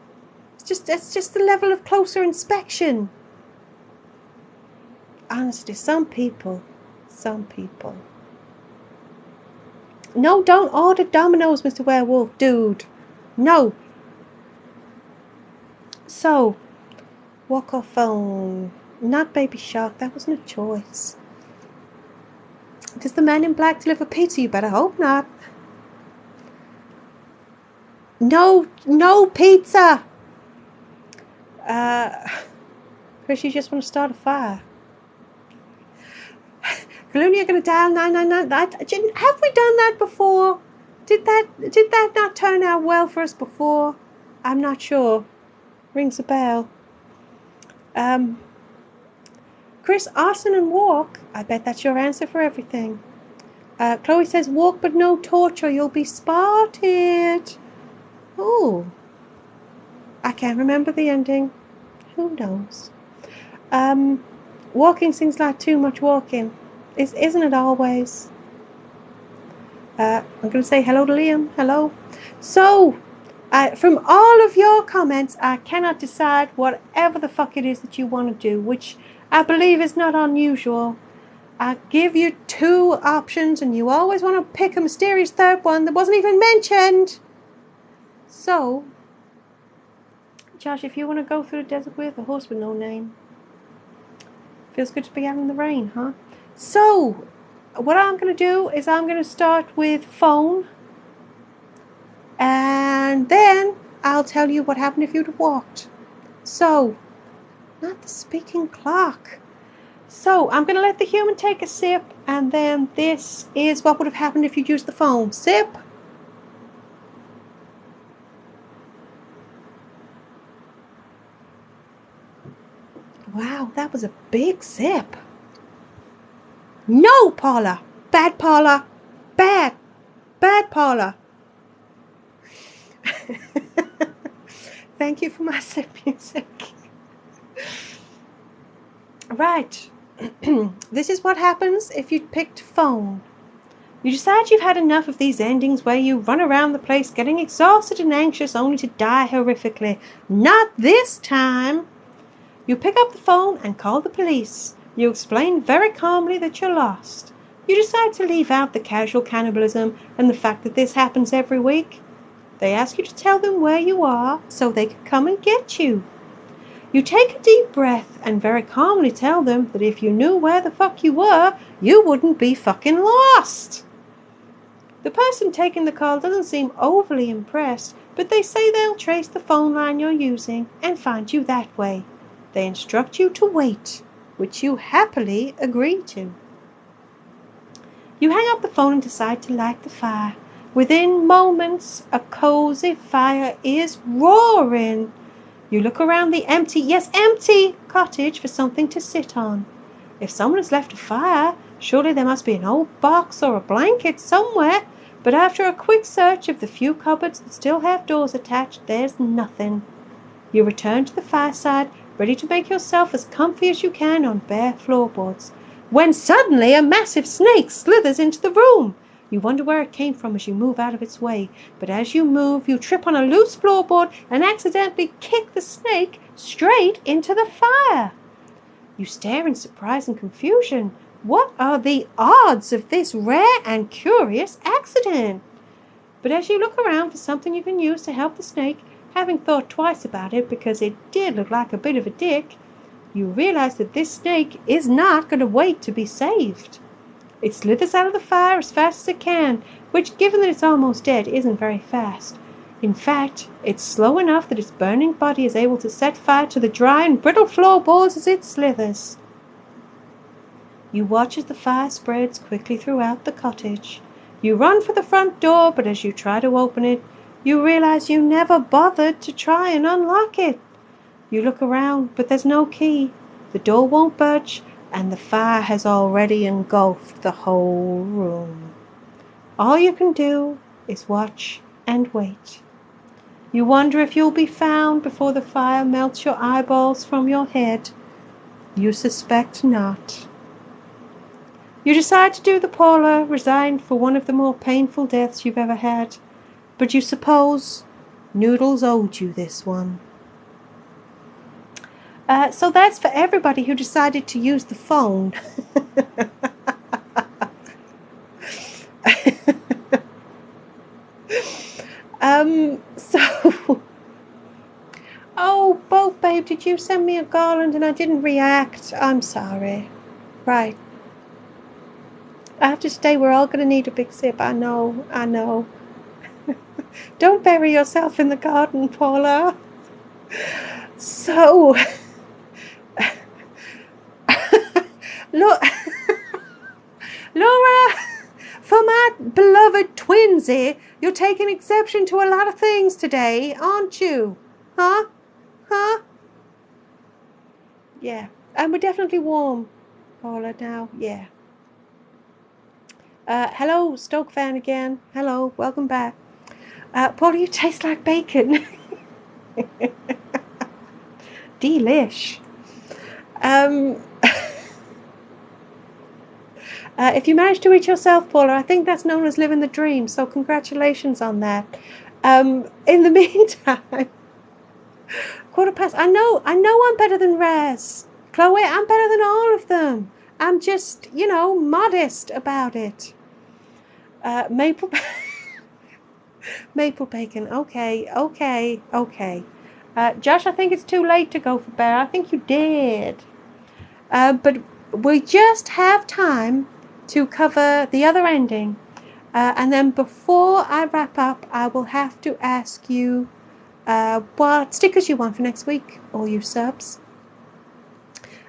It's just the level of closer inspection. Honestly, some people. No, don't order Domino's, Mr. Werewolf, dude. No. So, walk or phone. Not Baby Shark. That wasn't a choice. Does the Man in Black deliver pizza? You better hope not. No pizza. Chris, you just want to start a fire. Kaluna, you're going to dial 999. Have we done that before? Did that not turn out well for us before? I'm not sure. Rings a bell. Chris, arson and walk. I bet that's your answer for everything. Chloe says walk but no torch or you'll be spotted. Oh. I can't remember the ending. Who knows? Walking seems like too much walking. Isn't it always? I'm going to say hello to Liam. Hello. So, from all of your comments, I cannot decide whatever the fuck it is that you want to do, which I believe is not unusual. I give you 2 options, and you always want to pick a mysterious third one that wasn't even mentioned. So, Josh, if you want to go through the desert with a horse with no name, feels good to be out in the rain, huh? So, what I'm going to do is I'm going to start with phone, and then I'll tell you what happened if you'd walked. So, not the speaking clock. So I'm going to let the human take a sip, and then this is what would have happened if you'd used the phone. Sip. Wow, that was a big sip. No, Paula. Bad, Paula. Bad. Bad, Paula. Thank you for my sip music. Right. This is what happens if you picked phone. You decide you've had enough of these endings where you run around the place getting exhausted and anxious only to die horrifically. Not this time. You pick up the phone and call the police. You explain very calmly that you're lost. You decide to leave out the casual cannibalism and the fact that this happens every week. They ask you to tell them where you are so they can come and get you. You take a deep breath and very calmly tell them that if you knew where the fuck you were, you wouldn't be fucking lost. The person taking the call doesn't seem overly impressed, but they say they'll trace the phone line you're using and find you that way. They instruct you to wait, which you happily agree to. You hang up the phone and decide to light the fire. Within moments, a cozy fire is roaring. You look around the empty cottage for something to sit on. If someone has left a fire, surely there must be an old box or a blanket somewhere, but after a quick search of the few cupboards that still have doors attached, there's nothing. You return to the fireside, ready to make yourself as comfy as you can on bare floorboards, when suddenly a massive snake slithers into the room. You wonder where it came from as you move out of its way, but as you move, you trip on a loose floorboard and accidentally kick the snake straight into the fire. You stare in surprise and confusion. What are the odds of this rare and curious accident? But as you look around for something you can use to help the snake, having thought twice about it because it did look like a bit of a dick, you realize that this snake is not going to wait to be saved. It slithers out of the fire as fast as it can, which, given that it's almost dead, isn't very fast. In fact, it's slow enough that its burning body is able to set fire to the dry and brittle floorboards as it slithers. You watch as the fire spreads quickly throughout the cottage. You run for the front door, but as you try to open it, you realize you never bothered to try and unlock it. You look around, but there's no key. The door won't budge, and the fire has already engulfed the whole room. All you can do is watch and wait. You wonder if you'll be found before the fire melts your eyeballs from your head. You suspect not. You decide to do the Paula, resigned for one of the more painful deaths you've ever had. But you suppose Noodles owed you this one. So that's for everybody who decided to use the phone. Oh, Boat Babe, did you send me a garland and I didn't react? I'm sorry. Right. After today, we're all going to need a big sip. I know. Don't bury yourself in the garden, Paula. So... Look, Laura, for my beloved twinsy, you're taking exception to a lot of things today, aren't you? Huh? Yeah, and we're definitely warm, Paula, now, yeah. Hello, Stoke fan again. Hello, welcome back. Paula, you taste like bacon. Delish. If you manage to eat yourself, Paula, I think that's known as living the dream, so congratulations on that. In the meantime, 1:15. I know I'm better than Raz. Chloe, I'm better than all of them. I'm just, modest about it. Maple bacon. Okay. Josh, I think it's too late to go for bed. I think you did. But we just have time to cover the other ending. And then before I wrap up, I will have to ask you what stickers you want for next week, all you subs.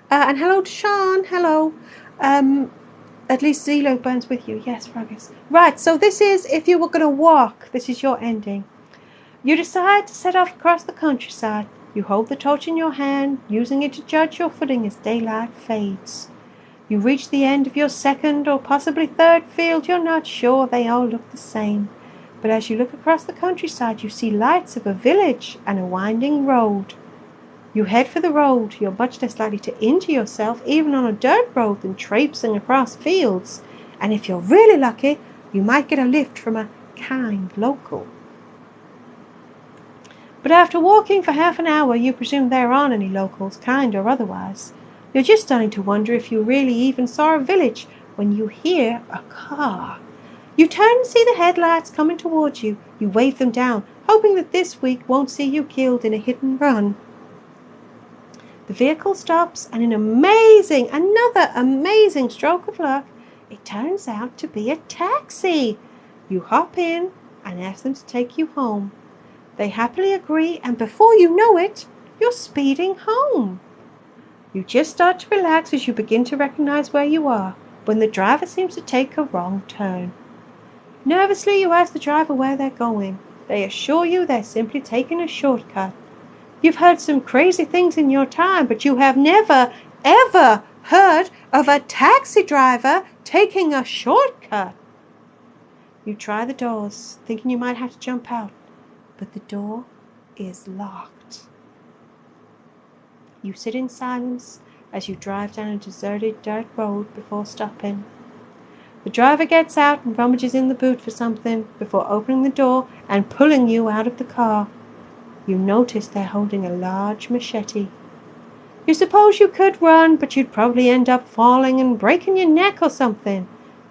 And hello to Sean. Hello. At least Zelo burns with you. Yes, Froggies. Right, so this is if you were going to walk. This is your ending. You decide to set off across the countryside. You hold the torch in your hand, using it to judge your footing as daylight fades. You reach the end of your second or possibly third field. You're not sure. They all look the same. But as you look across the countryside, you see lights of a village and a winding road. You head for the road. You're much less likely to injure yourself even on a dirt road than traipsing across fields. And if you're really lucky, you might get a lift from a kind local. But after walking for half an hour, you presume there aren't any locals, kind or otherwise. You're just starting to wonder if you really even saw a village when you hear a car. You turn and see the headlights coming towards you. You wave them down, hoping that this week won't see you killed in a hit and run. The vehicle stops, and in another amazing stroke of luck, it turns out to be a taxi. You hop in and ask them to take you home. They happily agree, and before you know it, you're speeding home. You just start to relax as you begin to recognize where you are, when the driver seems to take a wrong turn. Nervously, you ask the driver where they're going. They assure you they're simply taking a shortcut. You've heard some crazy things in your time, but you have never, ever heard of a taxi driver taking a shortcut. You try the doors, thinking you might have to jump out, but the door is locked. You sit in silence as you drive down a deserted dirt road before stopping. The driver gets out and rummages in the boot for something before opening the door and pulling you out of the car. You notice they're holding a large machete. You suppose you could run, but you'd probably end up falling and breaking your neck or something.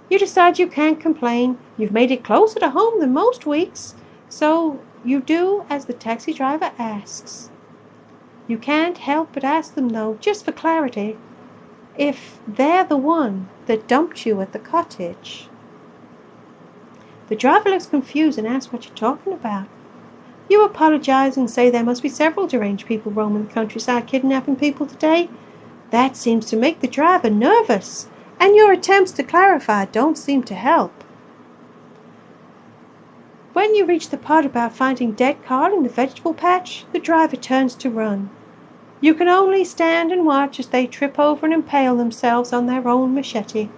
You decide you can't complain. You've made it closer to home than most weeks, so you do as the taxi driver asks. You can't help but ask them, though, just for clarity, if they're the one that dumped you at the cottage. The driver looks confused and asks what you're talking about. You apologize and say there must be several deranged people roaming the countryside kidnapping people today. That seems to make the driver nervous, and your attempts to clarify don't seem to help. When you reach the part about finding dead Carl in the vegetable patch, the driver turns to run. You can only stand and watch as they trip over and impale themselves on their own machete.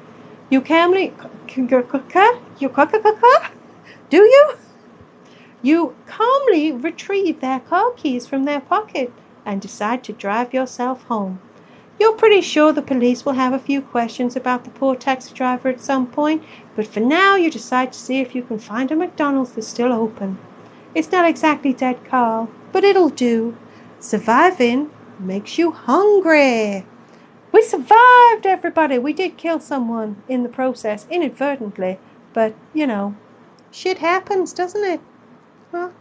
You calmly... Do you? You calmly retrieve their car keys from their pocket and decide to drive yourself home. You're pretty sure the police will have a few questions about the poor taxi driver at some point, but for now you decide to see if you can find a McDonald's that's still open. It's not exactly dead Carl, but it'll do. Surviving makes you hungry. We survived, everybody. We did kill someone in the process, inadvertently, but, shit happens, doesn't it? Well,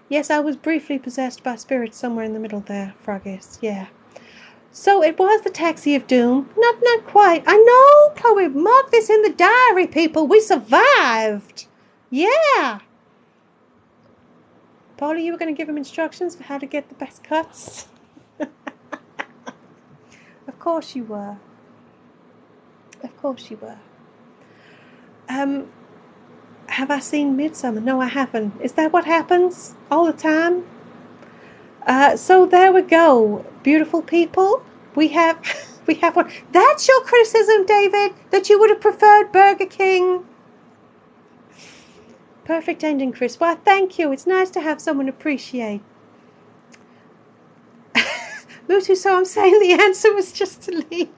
yes, I was briefly possessed by spirits somewhere in the middle there, Froggies, yeah. So it was the taxi of doom. Not quite. I know, Chloe. Mark this in the diary, people. We survived. Yeah. Polly, you were going to give him instructions for how to get the best cuts? Of course you were. Of course you were. Have I seen Midsummer? No, I haven't. Is that what happens all the time? So there we go, beautiful people. We have one. That's your criticism, David, that you would have preferred Burger King. Perfect ending, Chris. Well, thank you. It's nice to have someone appreciate. Mutu, so I'm saying the answer was just to leave.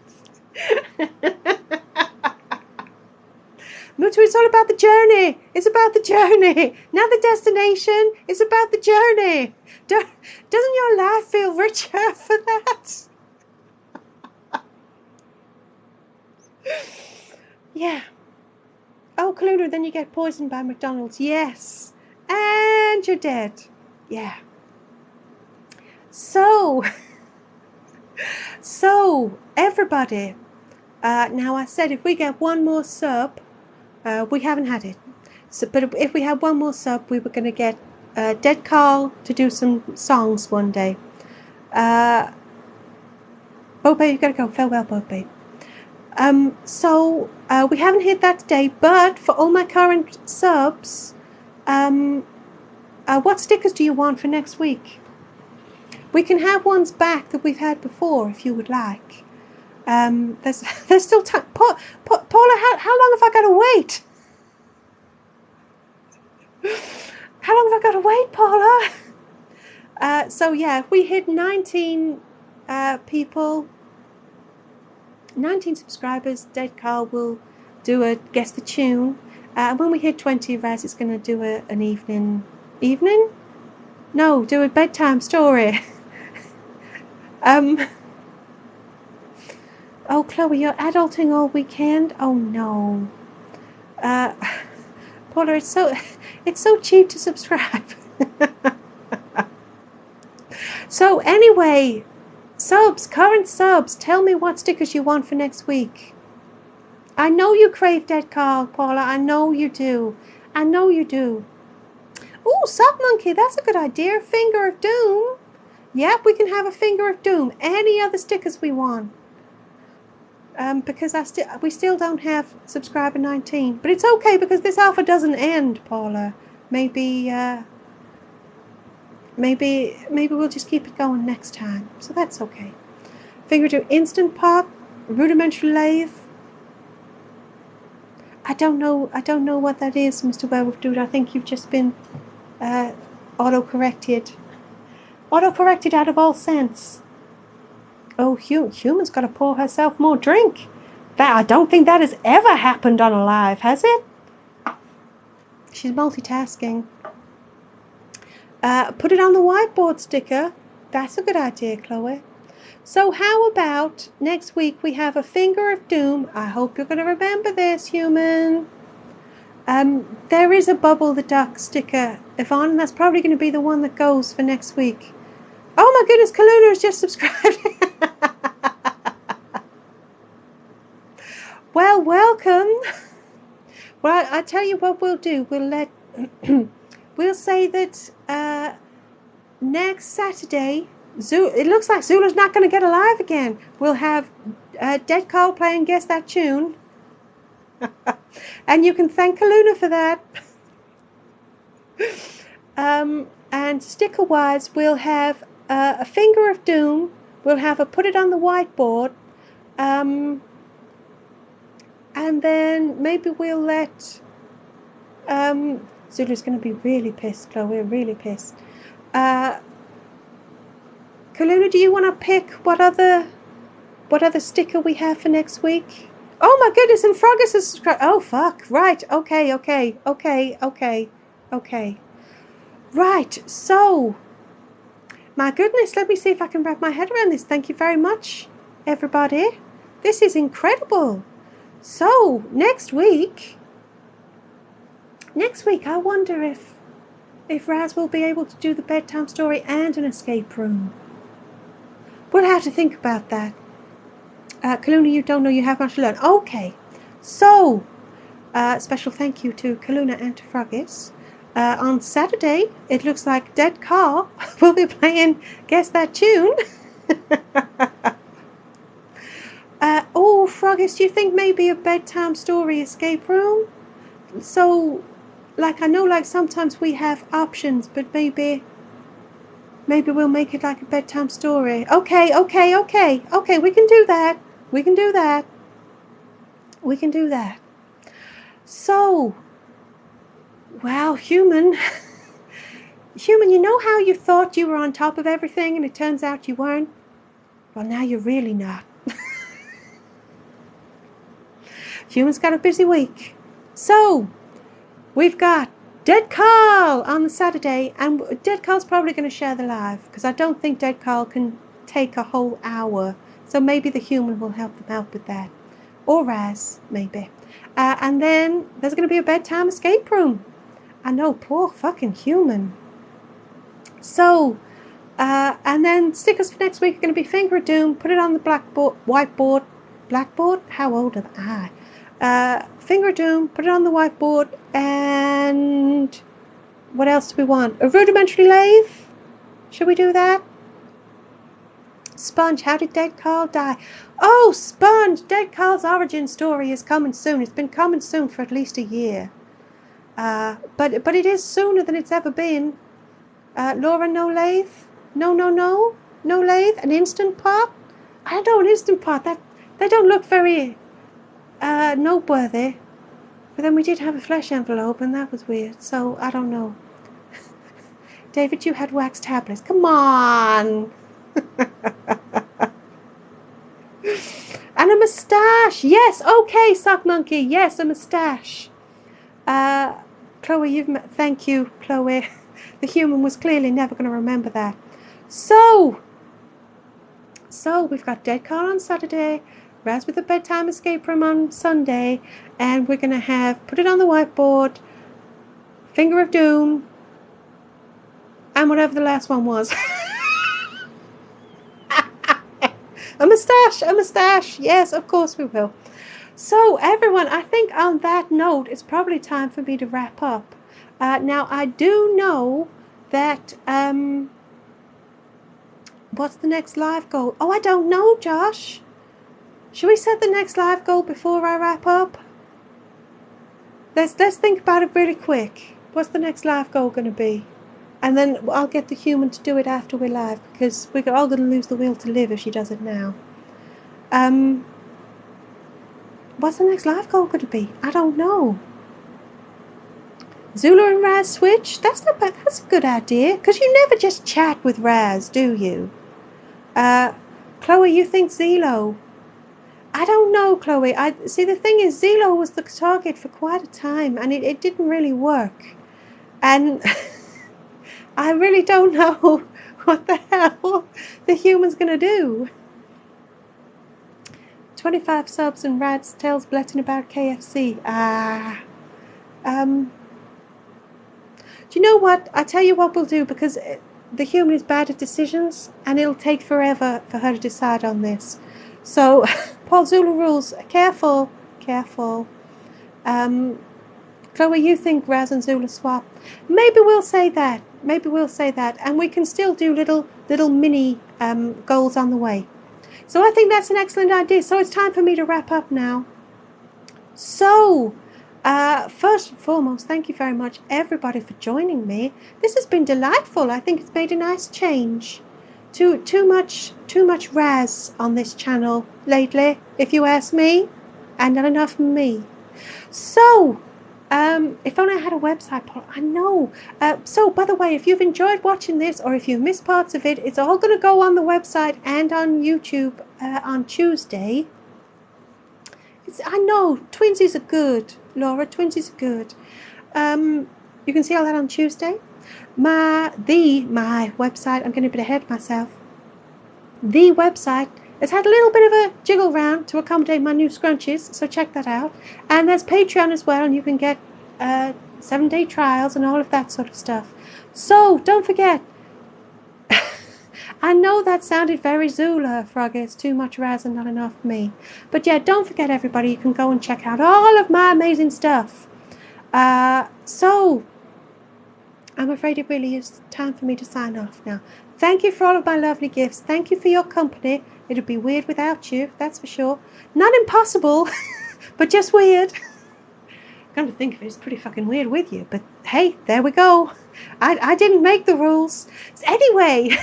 Mutu, it's all about the journey. It's about the journey, not the destination. It's about the journey. Doesn't your life feel richer for that? Yeah. Oh, Kaluna, then you get poisoned by McDonald's. Yes. And you're dead. Yeah. So everybody, now I said if we get one more sub, we haven't had it. So, but if we had one more sub, we were going to get Dead Carl to do some songs one day. Boat Babe, you gotta go. Farewell, Boat Babe. So we haven't hit that today, but for all my current subs, what stickers do you want for next week? We can have ones back that we've had before if you would like. There's still time. Paula, how long have I got to wait? How long have I got to wait, Paula? So yeah, if we hit 19 people, 19 subscribers, Dead Carl will do a Guess the Tune. When we hit 20 Raz, it's going to do an evening? No, do a bedtime story. Oh, Chloe, you're adulting all weekend? Oh, no. Paula, it's so cheap to subscribe. So anyway, current subs, tell me what stickers you want for next week. I know you crave Dead Carl, Paula. I know you do. I know you do. Oh, Sub Monkey, that's a good idea. Finger of Doom. Yep, we can have a Finger of Doom. Any other stickers we want. Because we still don't have subscriber 19. But it's okay because this alpha doesn't end, Paula. Maybe we'll just keep it going next time. So that's okay. Finger of Doom, Instant Pop, Rudimentary Lathe. I don't know what that is, Mr. Werewolf Dude. I think you've just been auto-corrected. Auto-corrected out of all sense. Oh, Human's got to pour herself more drink. I don't think that has ever happened on a live, has it? She's multitasking. Put it on the whiteboard sticker. That's a good idea, Chloe. So how about next week we have a Finger of Doom. I hope you're going to remember this, Human. There is a Bubble the Duck sticker, Yvonne. That's probably going to be the one that goes for next week. Oh my goodness, Kaluna has just subscribed. Well, welcome. Well, I tell you what we'll do. We'll say that next Saturday, it looks like Zula's not going to get alive again. We'll have Dead Carl playing Guess That Tune. And you can thank Kaluna for that. And sticker-wise, we'll have a Finger of Doom. We'll have a Put It on the Whiteboard. And then maybe we'll let... Zula's going to be really pissed, Chloe. Really pissed. Kaluna, do you want to pick what other sticker we have for next week? Oh my goodness, and Froggus is subscribed. Oh fuck, right, okay. Right, so, my goodness, let me see if I can wrap my head around this. Thank you very much, everybody. This is incredible. So, next week, I wonder if Raz will be able to do the bedtime story and an escape room. We'll have to think about that. Kaluna, you don't know you have much to learn. Okay, so special thank you to Kaluna and to Froggus. On Saturday, it looks like Dead Carl will be playing Guess That Tune. Oh, Froggus, do you think maybe a bedtime story escape room? So, like, I know, like, sometimes we have options, but maybe we'll make it like a bedtime story. Okay, we can do that. We can do that. So, wow, Human, you know how you thought you were on top of everything and it turns out you weren't? Well, now you're really not. Human's got a busy week. So, we've got Dead Carl on the Saturday, and Dead Carl's probably going to share the live, because I don't think Dead Carl can take a whole hour. So maybe the Human will help them out with that. Or Raz, maybe. And then there's going to be a bedtime escape room. I know, poor fucking Human. So, and then stickers for next week are going to be Finger of Doom, Put It on the whiteboard. Blackboard? How old am I? Finger of Doom, Put It on the whiteboard, and what else do we want? A Rudimentary Lathe? Should we do that? Sponge, how did Dead Carl die? Oh, Sponge, Dead Carl's origin story is coming soon. It's been coming soon for at least a year. But it is sooner than it's ever been. Laura, no lathe? No lathe? An Instant Pot? I don't know, an Instant Pot. They don't look very noteworthy. But then we did have a flesh envelope, and that was weird. So, I don't know. David, you had wax tablets. Come on! And a moustache. Yes, okay, Sock Monkey. Yes, a moustache. Chloe, thank you, Chloe. The human was clearly never going to remember that. So we've got Dead Carl on Saturday, Raz with the Bedtime Escape Room on Sunday, and we're going to put it on the whiteboard, Finger of Doom, and whatever the last one was. A moustache. Yes, of course we will. So, everyone, I think on that note, it's probably time for me to wrap up. Now, I do know that, what's the next live goal? Oh, I don't know, Josh. Should we set the next live goal before I wrap up? Let's think about it really quick. What's the next live goal going to be? And then I'll get the human to do it after we're live, because we're all going to lose the will to live if she does it now. What's the next live goal going to be? I don't know. Zula and Raz switch? That's not bad. That's a good idea, because you never just chat with Raz, do you? Chloe, you think Zelo? I don't know, Chloe. See, the thing is, Zelo was the target for quite a time, and it didn't really work. And I really don't know what the hell the human's going to do. 25 subs and Rad's tells Bletton about KFC. Do you know what? I tell you what we'll do, because the human is bad at decisions, and it'll take forever for her to decide on this. So, Paul Zulu rules. Careful. Chloe, you think Raz and Zula swap? Maybe we'll say that. And we can still do little mini goals on the way. So I think that's an excellent idea. So it's time for me to wrap up now. So, first and foremost, thank you very much, everybody, for joining me. This has been delightful. I think it's made a nice change. Too much Raz on this channel lately, if you ask me, and not enough me. So, if only I had a website, Paul. I know. So, by the way, if you've enjoyed watching this, or if you've missed parts of it, it's all going to go on the website and on YouTube on Tuesday. I know, twinsies are good, Laura. Twinsies are good. You can see all that on Tuesday. My website, I'm getting a bit ahead of myself. The website has had a little bit of a jiggle round to accommodate my new scrunchies, so check that out. And there's Patreon as well, and you can get 7-day trials and all of that sort of stuff. So don't forget. I know that sounded very Zula, Froggy. It's too much Raz and not enough me. But yeah, don't forget, everybody, you can go and check out all of my amazing stuff. So I'm afraid it really is time for me to sign off now. Thank you for all of my lovely gifts. Thank you for your company. It'd be weird without you, that's for sure. Not impossible, but just weird. Come to think of it, it's pretty fucking weird with you. But hey, there we go. I didn't make the rules. Anyway,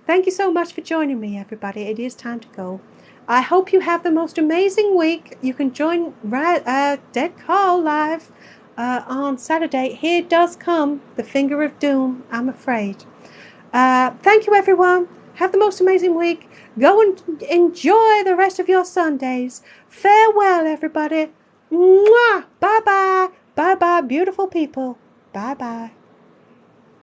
thank you so much for joining me, everybody. It is time to go. I hope you have the most amazing week. You can join Dead Carl live on Saturday. Here does come the Finger of Doom, I'm afraid. Thank you, everyone. Have the most amazing week. Go and enjoy the rest of your Sundays. Farewell, everybody. Mwah! Bye-bye. Bye-bye, beautiful people. Bye-bye.